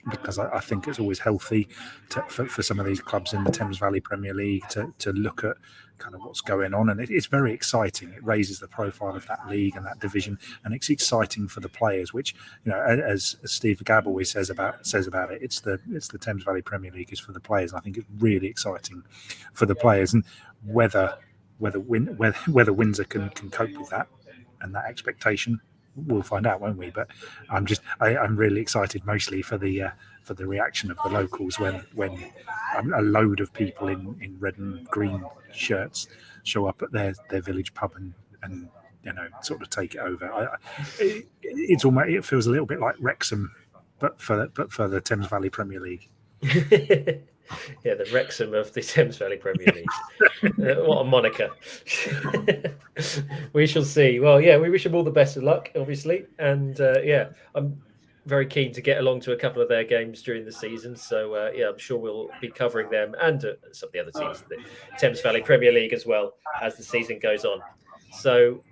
B: because I think it's always healthy for some of these clubs in the Thames Valley Premier League to look at kind of what's going on, and it's very exciting. It raises the profile of that league and that division, and it's exciting for the players, which as Steve Gabb always says about it, it's the Thames Valley Premier League is for the players, and I think it's really exciting for the players. And whether Windsor can cope with that and that expectation, we'll find out, won't we? But I'm really excited, mostly for the reaction of the locals when a load of people in red and green shirts show up at their village pub and sort of take it over. It feels a little bit like Wrexham, but for the Thames Valley Premier League.
A: Yeah, the Wrexham of the Thames Valley Premier League. What a moniker. We shall see. Well, we wish them all the best of luck, obviously. And I'm very keen to get along to a couple of their games during the season. So, I'm sure we'll be covering them and some of the other teams in the Thames Valley Premier League as well as the season goes on. So,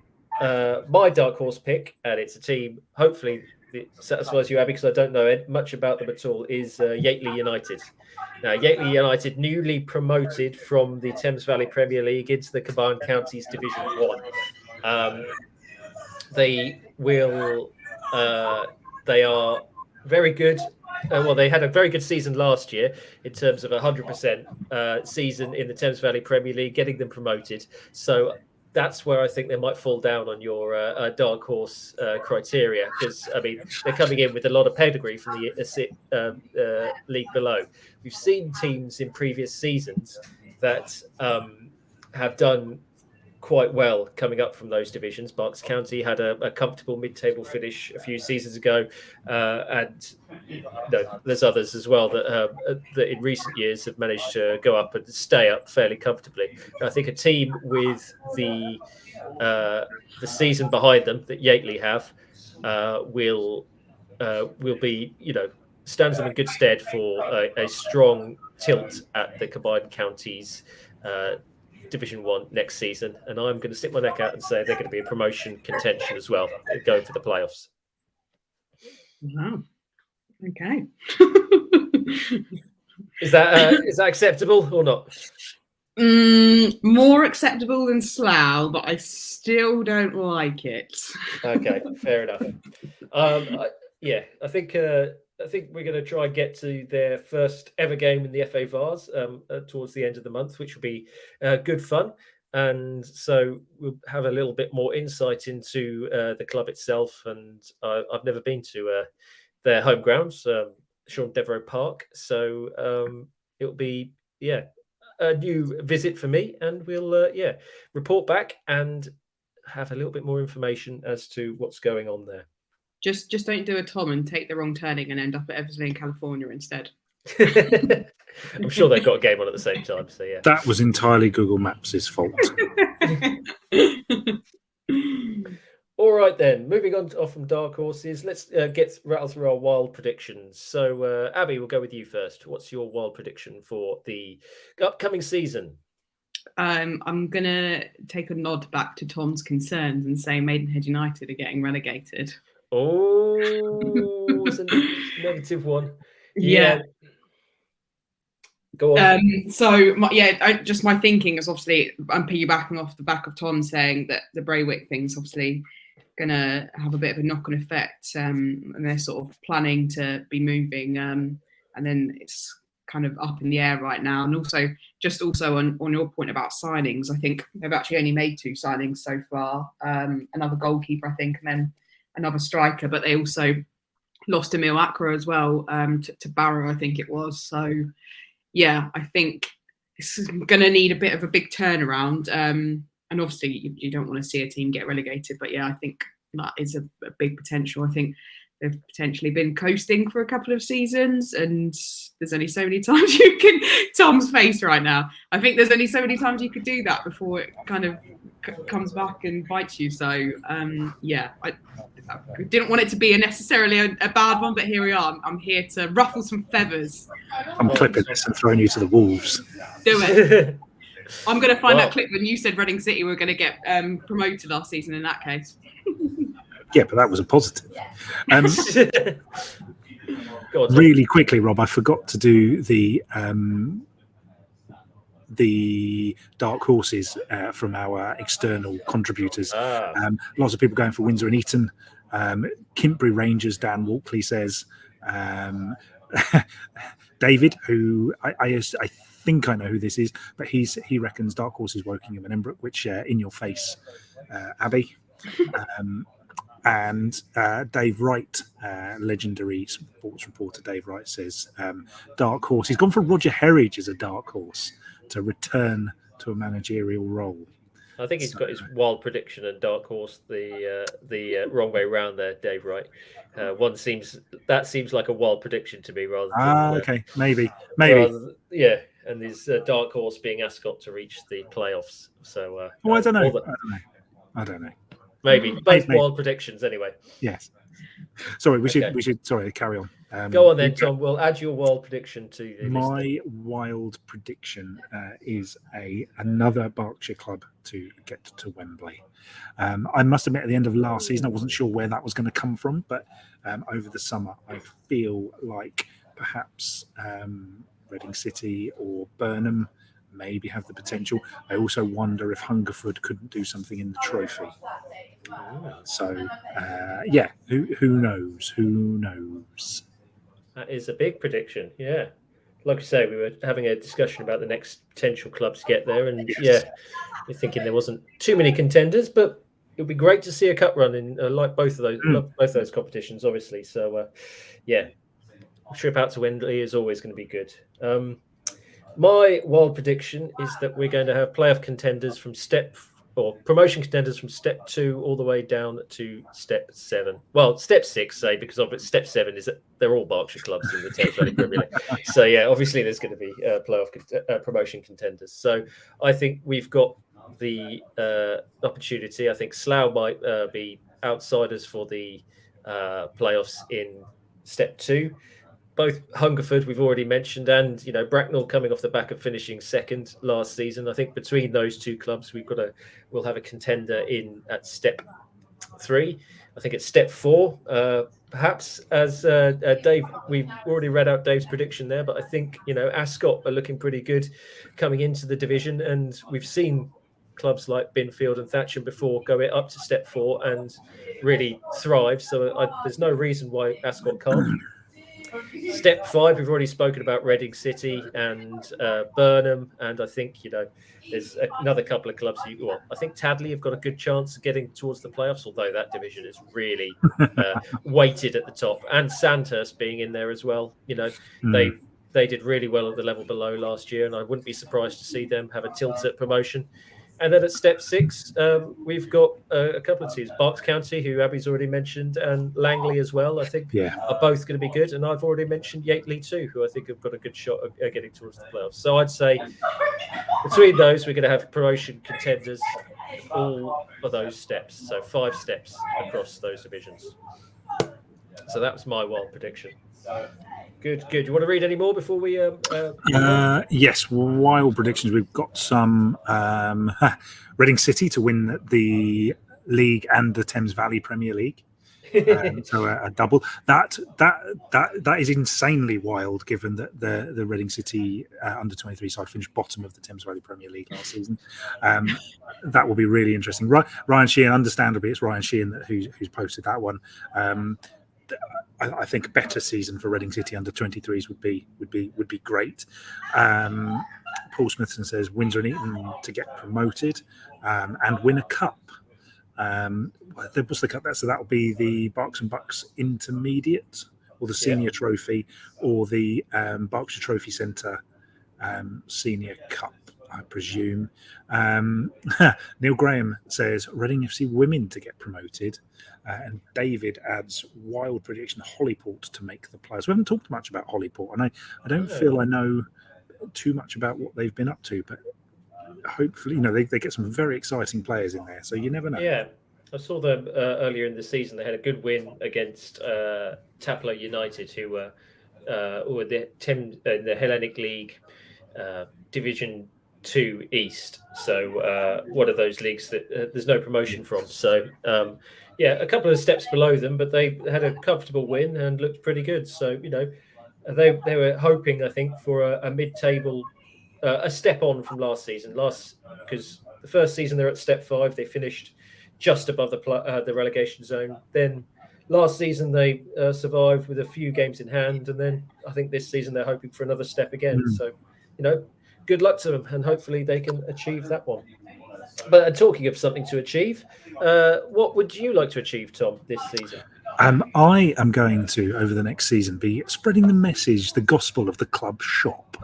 A: my dark horse pick, and it's a team, hopefully, that satisfies you, Abby, because I don't know much about them at all, is Yateley United. Now, Yateley United, newly promoted from the Thames Valley Premier League into the Combined Counties Division 1. They are very good. They had a very good season last year in terms of 100% season in the Thames Valley Premier League, getting them promoted. So that's where I think they might fall down on your dark horse criteria, because they're coming in with a lot of pedigree from the league below. We've seen teams in previous seasons that have done quite well coming up from those divisions. Berks County had a comfortable mid-table finish a few seasons ago, and there's others as well that in recent years have managed to go up and stay up fairly comfortably. And I think a team with the season behind them that Yateley have will be, stands them in good stead for a strong tilt at the Combined Counties Division 1 next season. And I'm going to stick my neck out and say they're going to be a promotion contention as well, going for the playoffs.
C: Wow. Okay.
A: Is that acceptable or not?
C: More acceptable than Slough, but I still don't like it.
A: Okay, fair enough. I think I think we're going to try and get to their first ever game in the FA Vars towards the end of the month, which will be good fun. And so we'll have a little bit more insight into the club itself. And I've never been to their home grounds, Sean Devereux Park. So it'll be, a new visit for me. And we'll, report back and have a little bit more information as to what's going on there.
C: Just don't do a Tom and take the wrong turning and end up at Eversley in California instead.
A: I'm sure they've got a game on at the same time. So yeah,
B: That was entirely Google Maps' fault.
A: All right then. Moving on off from dark horses, let's rattle through our wild predictions. So Abby, we'll go with you first. What's your wild prediction for the upcoming season?
C: I'm gonna take a nod back to Tom's concerns and say Maidenhead United are getting relegated.
A: Oh, it's a negative one.
C: Yeah.
A: Go on.
C: Just my thinking is obviously I'm piggybacking off the back of Tom saying that the Braywick thing's obviously going to have a bit of a knock-on effect, and they're sort of planning to be moving, and then it's kind of up in the air right now. And also on your point about signings, I think they've actually only made 2 signings so far, another goalkeeper I think, and then another striker, but they also lost Emil Akra as well, to Barrow I think it was. So yeah, I think it's going to need a bit of a big turnaround. And obviously, you don't want to see a team get relegated. But yeah, I think that is a big potential. I think they've potentially been coasting for a couple of seasons. And there's only so many times you can... Tom's face right now. I think there's only so many times you could do that before it kind of comes back and bites you. So, I didn't want it to be necessarily a bad one, but here we are. I'm here to ruffle some feathers.
B: I'm clipping this and throwing you to the wolves.
C: Do it. I'm going to find that clip when you said Reading City were going to get promoted last season in that case.
B: Yeah, but that was a positive.
A: Go on,
B: really quickly, Rob, I forgot to do the dark horses from our external contributors. Lots of people going for Windsor and Eton. Kintbury Rangers, Dan Walkley says. David, who I think I know who this is, but he reckons dark horses Wokingham and Embrook, which in your face, Abby. And Dave Wright, legendary sports reporter Dave Wright, says dark horse. He's gone for Roger Herridge as a dark horse to return to a managerial role.
A: I think he's got his wild prediction and dark horse the wrong way round there, Dave Wright. That seems like a wild prediction to me rather than
B: okay, maybe.
A: And his dark horse being Ascot to reach the playoffs. So
B: I don't know. I don't know.
A: Maybe both wild predictions anyway.
B: Yes. Sorry, we should carry on.
A: Go on then, Tom. We'll add your wild prediction to
B: my wild prediction is another Berkshire club to get to Wembley. I must admit, at the end of last season, I wasn't sure where that was going to come from, but over the summer, I feel like perhaps Reading City or Burnham maybe have the potential. I also wonder if Hungerford couldn't do something in the trophy. So, who knows? Who knows?
A: That is a big prediction, yeah. Like I say, we were having a discussion about the next potential clubs to get there, and we're thinking there wasn't too many contenders, but it would be great to see a cup run in like both of those competitions, obviously. So, a trip out to Wembley is always going to be good. My wild prediction is that we're going to have playoff contenders from promotion contenders from step 2 all the way down to step 7. Well, step 6, say, because of it, step 7 is that they're all Berkshire clubs in the Thames Valley Premier League. So obviously there's going to be promotion contenders. So I think we've got the opportunity. I think Slough might be outsiders for the playoffs in step 2. Both Hungerford, we've already mentioned, and Bracknell coming off the back of finishing second last season. I think between those 2 clubs, we'll have a contender at step 3. I think it's step 4, perhaps. As Dave, we've already read out Dave's prediction there, but I think Ascot are looking pretty good coming into the division, and we've seen clubs like Binfield and Thatcham before go up to step 4 and really thrive. So there's no reason why Ascot can't. Step 5, we've already spoken about Reading City and Burnham, and I think there's another couple of clubs. I think Tadley have got a good chance of getting towards the playoffs, although that division is really weighted at the top, and Sandhurst being in there as well. They did really well at the level below last year, and I wouldn't be surprised to see them have a tilt at promotion. And then at step 6, we've got a couple of teams, Berks County, who Abby's already mentioned, and Langley as well, I think, are both going to be good. And I've already mentioned Yateley too, who I think have got a good shot at getting towards the playoffs. So I'd say between those, we're going to have promotion contenders all of those steps. So 5 steps across those divisions. So that was my wild prediction. Good. You want to read any more before we?
B: Yes, wild predictions. We've got some Reading City to win the league and the Thames Valley Premier League. So a double. That is insanely wild, given that the Reading City under 23 side finished bottom of the Thames Valley Premier League last season. That will be really interesting. Ryan Sheehan, understandably, it's Ryan Sheehan who's posted that one. I think a better season for Reading City under 23s would be great. Paul Smithson says Windsor and Eton to get promoted and win a cup. What's the cup? So that will be the Berks and Bucks Intermediate, or the Senior Trophy, or the Berkshire Trophy Centre Senior Cup, I presume. Neil Graham says Reading FC Women to get promoted. And David adds wild prediction: Hollyport to make the playoffs. We haven't talked much about Hollyport, and I don't feel I know too much about what they've been up to, but hopefully, they get some very exciting players in there. So you never know.
A: Yeah, I saw them earlier in the season. They had a good win against Taplow United, who were in the Hellenic League Division 2 East. So one of those leagues that there's no promotion from. So a couple of steps below them, but they had a comfortable win and looked pretty good. So they were hoping, I think, for a mid-table, a step on from last season. Because the first season they're at step 5, they finished just above the relegation zone. Then last season they survived with a few games in hand, and then I think this season they're hoping for another step again. So good luck to them, and hopefully they can achieve that one. But talking of something to achieve, what would you like to achieve, Tom, this season?
B: I am going to, over the next season, be spreading the message, the gospel of the club shop.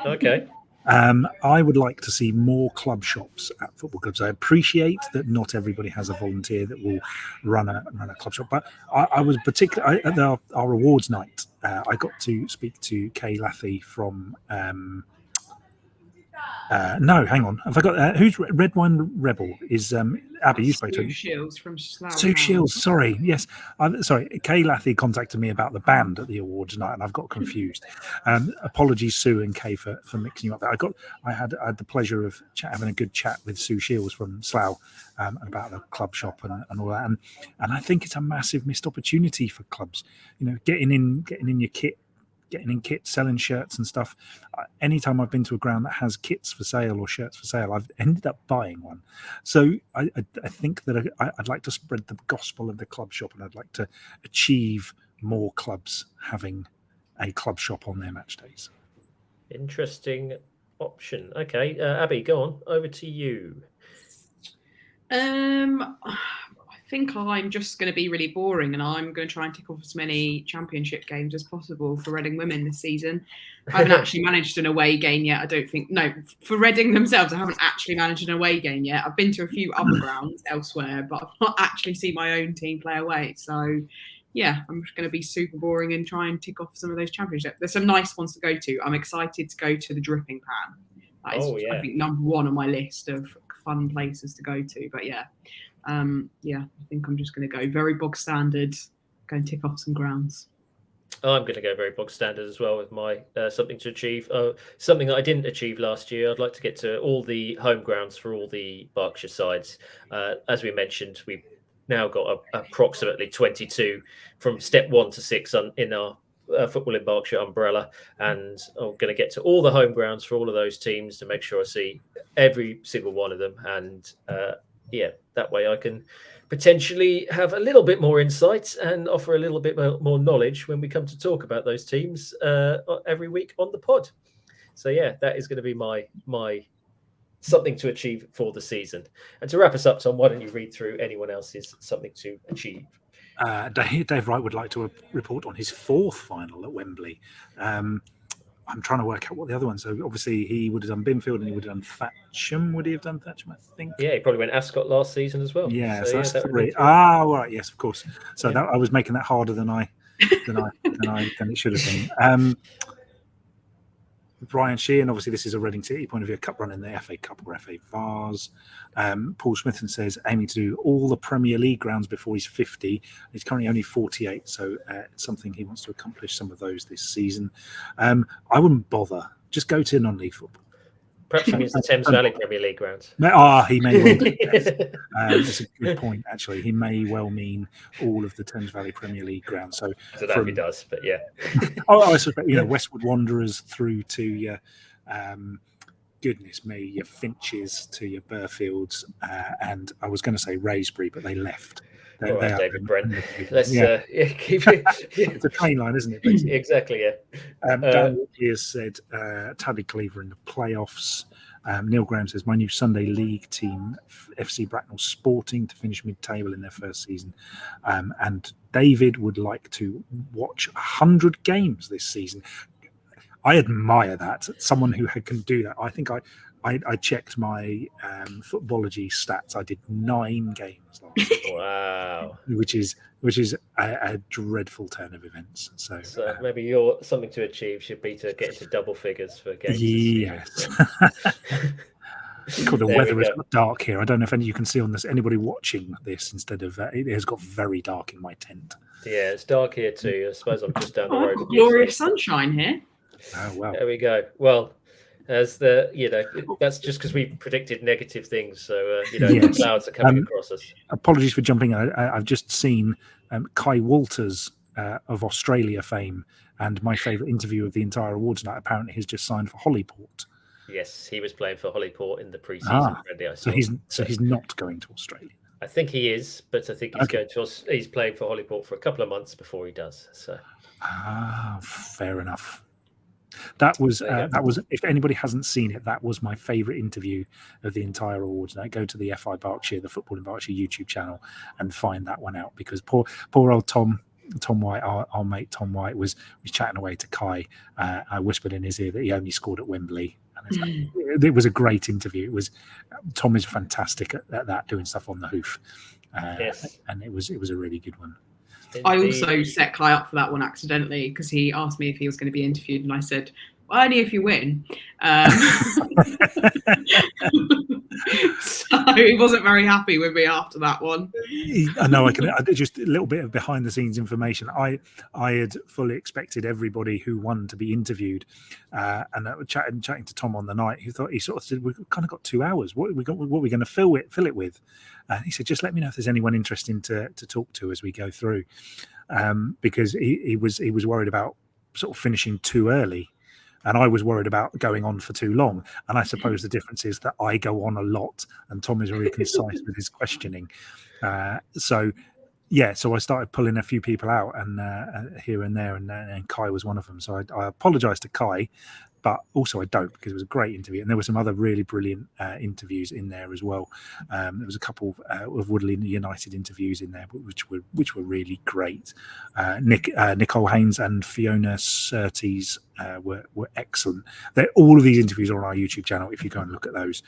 A: Okay.
B: I would like to see more club shops at football clubs. I appreciate that not everybody has a volunteer that will run a club shop, but I was particularly at our awards night. I got to speak to Kay Lathie from. No, hang on. Have I got who's Red Wine Rebel? Is Abby? You spoke to
C: Sue Shields from Slough.
B: Sue Shields. Sorry, yes. Sorry. Kay Lathie contacted me about the band at the awards night, and I've got confused. Apologies, Sue and Kay, for mixing you up. I had the pleasure of having a good chat with Sue Shields from Slough about the club shop and all that, and I think it's a massive missed opportunity for clubs. Getting in your kit. Getting in kits, selling shirts and stuff. Anytime I've been to a ground that has kits for sale or shirts for sale, I've ended up buying one. So I think that I'd like to spread the gospel of the club shop, and I'd like to achieve more clubs having a club shop on their match days.
A: Interesting option. Okay, Abby, go on. Over to you.
C: I think I'm just going to be really boring, and I'm going to try and tick off as many championship games as possible for Reading women this season. I haven't actually managed an away game yet. I don't think. No, for Reading themselves, I haven't actually managed an away game yet. I've been to a few other grounds elsewhere, but I've not actually seen my own team play away. So, yeah, I'm just going to be super boring and try and tick off some of those championships. There's some nice ones to go to. I'm excited to go to the Dripping Pan. That is, I think, number 1 on my list of fun places to go to. But yeah. I think I'm just going to go very bog standard, go and tick off some grounds.
A: I'm going to go very bog standard as well with my something to achieve. Something that I didn't achieve last year. I'd like to get to all the home grounds for all the Berkshire sides. As we mentioned, we've now got approximately 22 from step 1 to 6 in our Football in Berkshire umbrella, and I'm going to get to all the home grounds for all of those teams to make sure I see every single one of them, and yeah, that way I can potentially have a little bit more insight and offer a little bit more knowledge when we come to talk about those teams every week on the pod. So yeah, that is going to be my something to achieve for the season. And to wrap us up, Tom, why don't you read through anyone else's something to achieve?
B: Dave Wright would like to report on his 4th final at Wembley. I'm trying to work out what the other one. So obviously he would have done Binfield and he would have done Thatcham. Would he have done Thatcham? I think.
A: Yeah, he probably went Ascot last season as well.
B: Yeah,
A: so
B: that's
A: that
B: 3. All right, yes, of course. So
A: Yeah.
B: I was making that harder than it should have been. Brian Sheehan, obviously this is a Reading City point of view, a cup run in the FA Cup or FA Vars. Paul Smithson says aiming to do all the Premier League grounds before he's 50. He's currently only 48, so it's something he wants to accomplish some of those this season. I wouldn't bother. Just go to non-league football.
A: Perhaps he means the Thames Valley Premier League grounds.
B: He may well do. That's a good point, actually. He may well mean all of the Thames Valley Premier League grounds. So
A: I don't know if he does, but yeah.
B: I suspect, Westwood Wanderers through to your, goodness me, your Finches to your Burfields, and I was going to say Raysbury, but they left.
A: All right, David Brent. Let's keep it.
B: It's a train line, isn't it? Basically?
A: Exactly, yeah.
B: Dan Walkley has said Taddy Cleaver in the playoffs. Neil Graham says my new Sunday League team, FC Bracknell Sporting, to finish mid-table in their first season. And David would like to watch 100 games this season. I admire that. Someone who can do that. I think I checked my footballogy stats. I did 9 games last year.
A: Wow.
B: Which is a dreadful turn of events. So
A: maybe your something to achieve should be to get into double figures for games.
B: Yes. God, the weather has got dark here. I don't know if you can see on this. Anybody watching this instead of it has got very dark in my tent.
A: Yeah, it's dark here too. I suppose I'm just down the road.
C: Glorious sunshine here.
B: Oh wow!
A: There we go. Well, as that's just because we predicted negative things. So the clouds are coming across us.
B: Apologies for jumping in. I've just seen Kai Walters of Australia fame, and my favourite interview of the entire awards night. Apparently, he's just signed for Hollyport.
A: Yes, he was playing for Hollyport in the pre-season friendly.
B: So he's not going to Australia.
A: I think he is, but I think he's playing for Hollyport for a couple of months before he does. So
B: fair enough. That was if anybody hasn't seen it, that was my favourite interview of the entire awards night. Go to the FI Berkshire, the Football in Berkshire YouTube channel, and find that one out, because poor old Tom White, our mate Tom White, was chatting away to Kai. I whispered in his ear that he only scored at Wembley. And it was a great interview. Tom is fantastic at that, doing stuff on the hoof.
A: Yes.
B: And it was a really good one.
A: Indeed.
C: I also set Kai up for that one accidentally, because he asked me if he was going to be interviewed, and I said, well, only if you win. So he wasn't very happy with me after that one.
B: I know. Just a little bit of behind the scenes information. I had fully expected everybody who won to be interviewed, and chatting to Tom on the night. He sort of said, "We've kind of got 2 hours. What are we going to fill it with?" And he said, "Just let me know if there's anyone interesting to talk to as we go through," because he was worried about sort of finishing too early. And I was worried about going on for too long. And I suppose the difference is that I go on a lot and Tom is very concise with his questioning. So I started pulling a few people out and here and there, and Kai was one of them. So I apologise to Kai, but also I don't, because it was a great interview. And there were some other really brilliant interviews in there as well. There was a couple of Woodley United interviews in there, which were really great. Nicole Haynes and Fiona Surtees were excellent. All of these interviews are on our YouTube channel. If you go and look at those,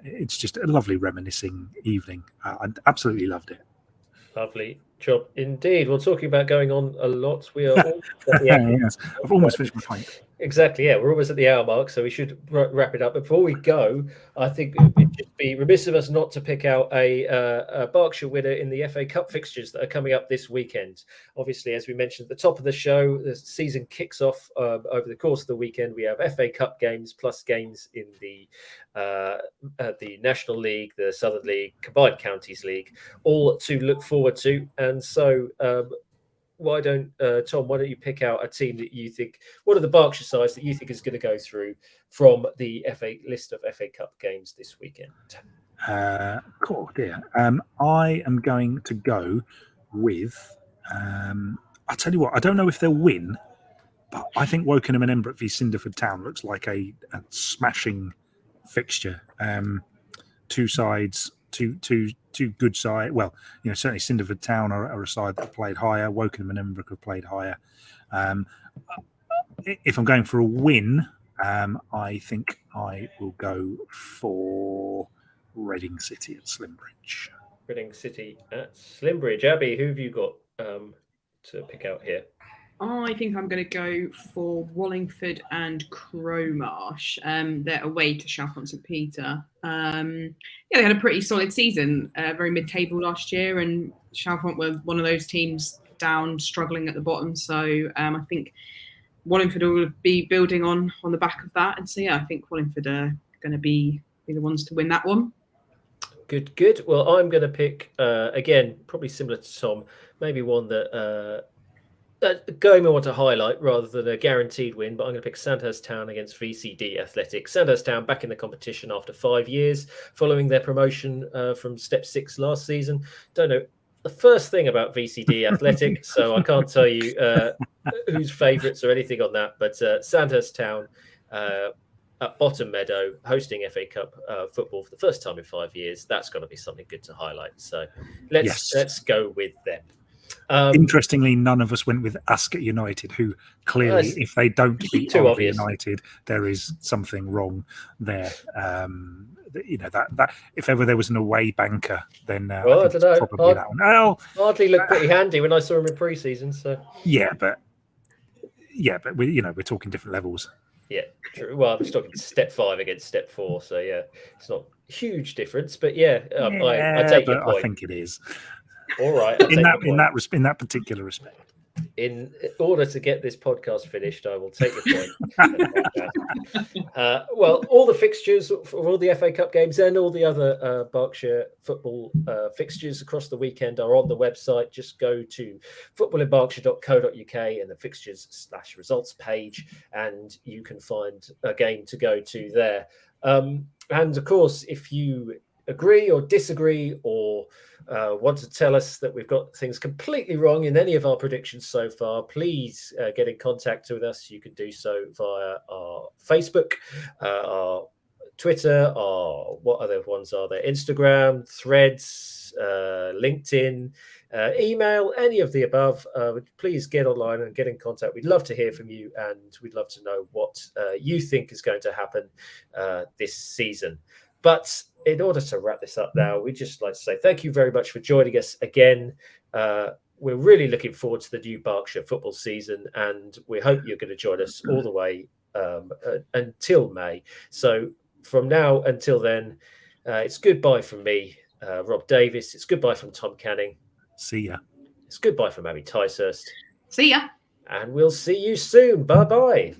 B: it's just a lovely reminiscing evening. I absolutely loved it.
A: Lovely job indeed. Well, talking about going on a lot, we are all
B: yes, I've almost finished my pint.
A: Exactly, yeah. We're almost at the hour mark, so we should wrap it up. Before we go, I think it would be remiss of us not to pick out a Berkshire winner in the FA Cup fixtures that are coming up this weekend. Obviously, as we mentioned at the top of the show, the season kicks off over the course of the weekend. We have FA Cup games plus games in the National League, the Southern League, Combined Counties League, all to look forward to. And so why don't you pick out a team that you think, what are the Berkshire sides that you think is going to go through from the FA list of FA Cup games this weekend?
B: Cool, dear. I am going to go with. I'll tell you what. I don't know if they'll win, but I think Wokingham and Embrook v Cinderford Town looks like a smashing fixture. Two sides, two good sides. Well, certainly Cinderford Town are a side that have played higher. Wokingham and Embrook have played higher. If I'm going for a win, I think I will go for Reading City at Slimbridge.
A: Reading City at Slimbridge. Abby, who have you got to pick out here?
C: I think I'm going to go for Wallingford and Crowmarsh. They're away to Chalfont St Peter. They had a pretty solid season, very mid-table last year, and Chalfont were one of those teams down, struggling at the bottom. So I think Wallingford will be building on the back of that. And so, I think Wallingford are going to be the ones to win that one.
A: Good. Well, I'm going to pick, again, probably similar to Tom, maybe one that going I want to highlight rather than a guaranteed win, but I'm going to pick Sandhurst Town against VCD Athletic. Sandhurst Town back in the competition after 5 years following their promotion from Step 6 last season. Don't know the first thing about VCD Athletic, so I can't tell you who's favourites or anything on that, but Sandhurst Town at Bottom Meadow hosting FA Cup football for the first time in 5 years. That's got to be something good to highlight. So let's go with them.
B: Interestingly, none of us went with Ascot United, who clearly, if they don't beat Derby United, there is something wrong there. That if ever there was an away banker, then I don't know. Probably that one.
A: Hardly looked pretty handy when I saw him in pre-season. So
B: but we're talking different levels.
A: Yeah, true. Well, I was talking Step 5 against Step 4, so it's not a huge difference, but I take your point.
B: I think it is.
A: All right.
B: In that particular respect.
A: In order to get this podcast finished, I will take your point. Well, all the fixtures for all the FA Cup games and all the other Berkshire football fixtures across the weekend are on the website. Just go to footballinberkshire.co.uk and the fixtures/results page, and you can find a game to go to there. And of course, if you agree or disagree or want to tell us that we've got things completely wrong in any of our predictions so far, please get in contact with us. You can do so via our Facebook, our Twitter, our what other ones are there? Instagram, Threads, LinkedIn, email, any of the above. Please get online and get in contact. We'd love to hear from you, and we'd love to know what you think is going to happen this season. But in order to wrap this up now, we'd just like to say thank you very much for joining us again. We're really looking forward to the new Berkshire football season, and we hope you're going to join us all the way until May. So from now until then, it's goodbye from me, Rob Davies. It's goodbye from Tom Canning.
B: See ya.
A: It's goodbye from Abby Ticehurst.
C: See ya.
A: And we'll see you soon. Bye-bye.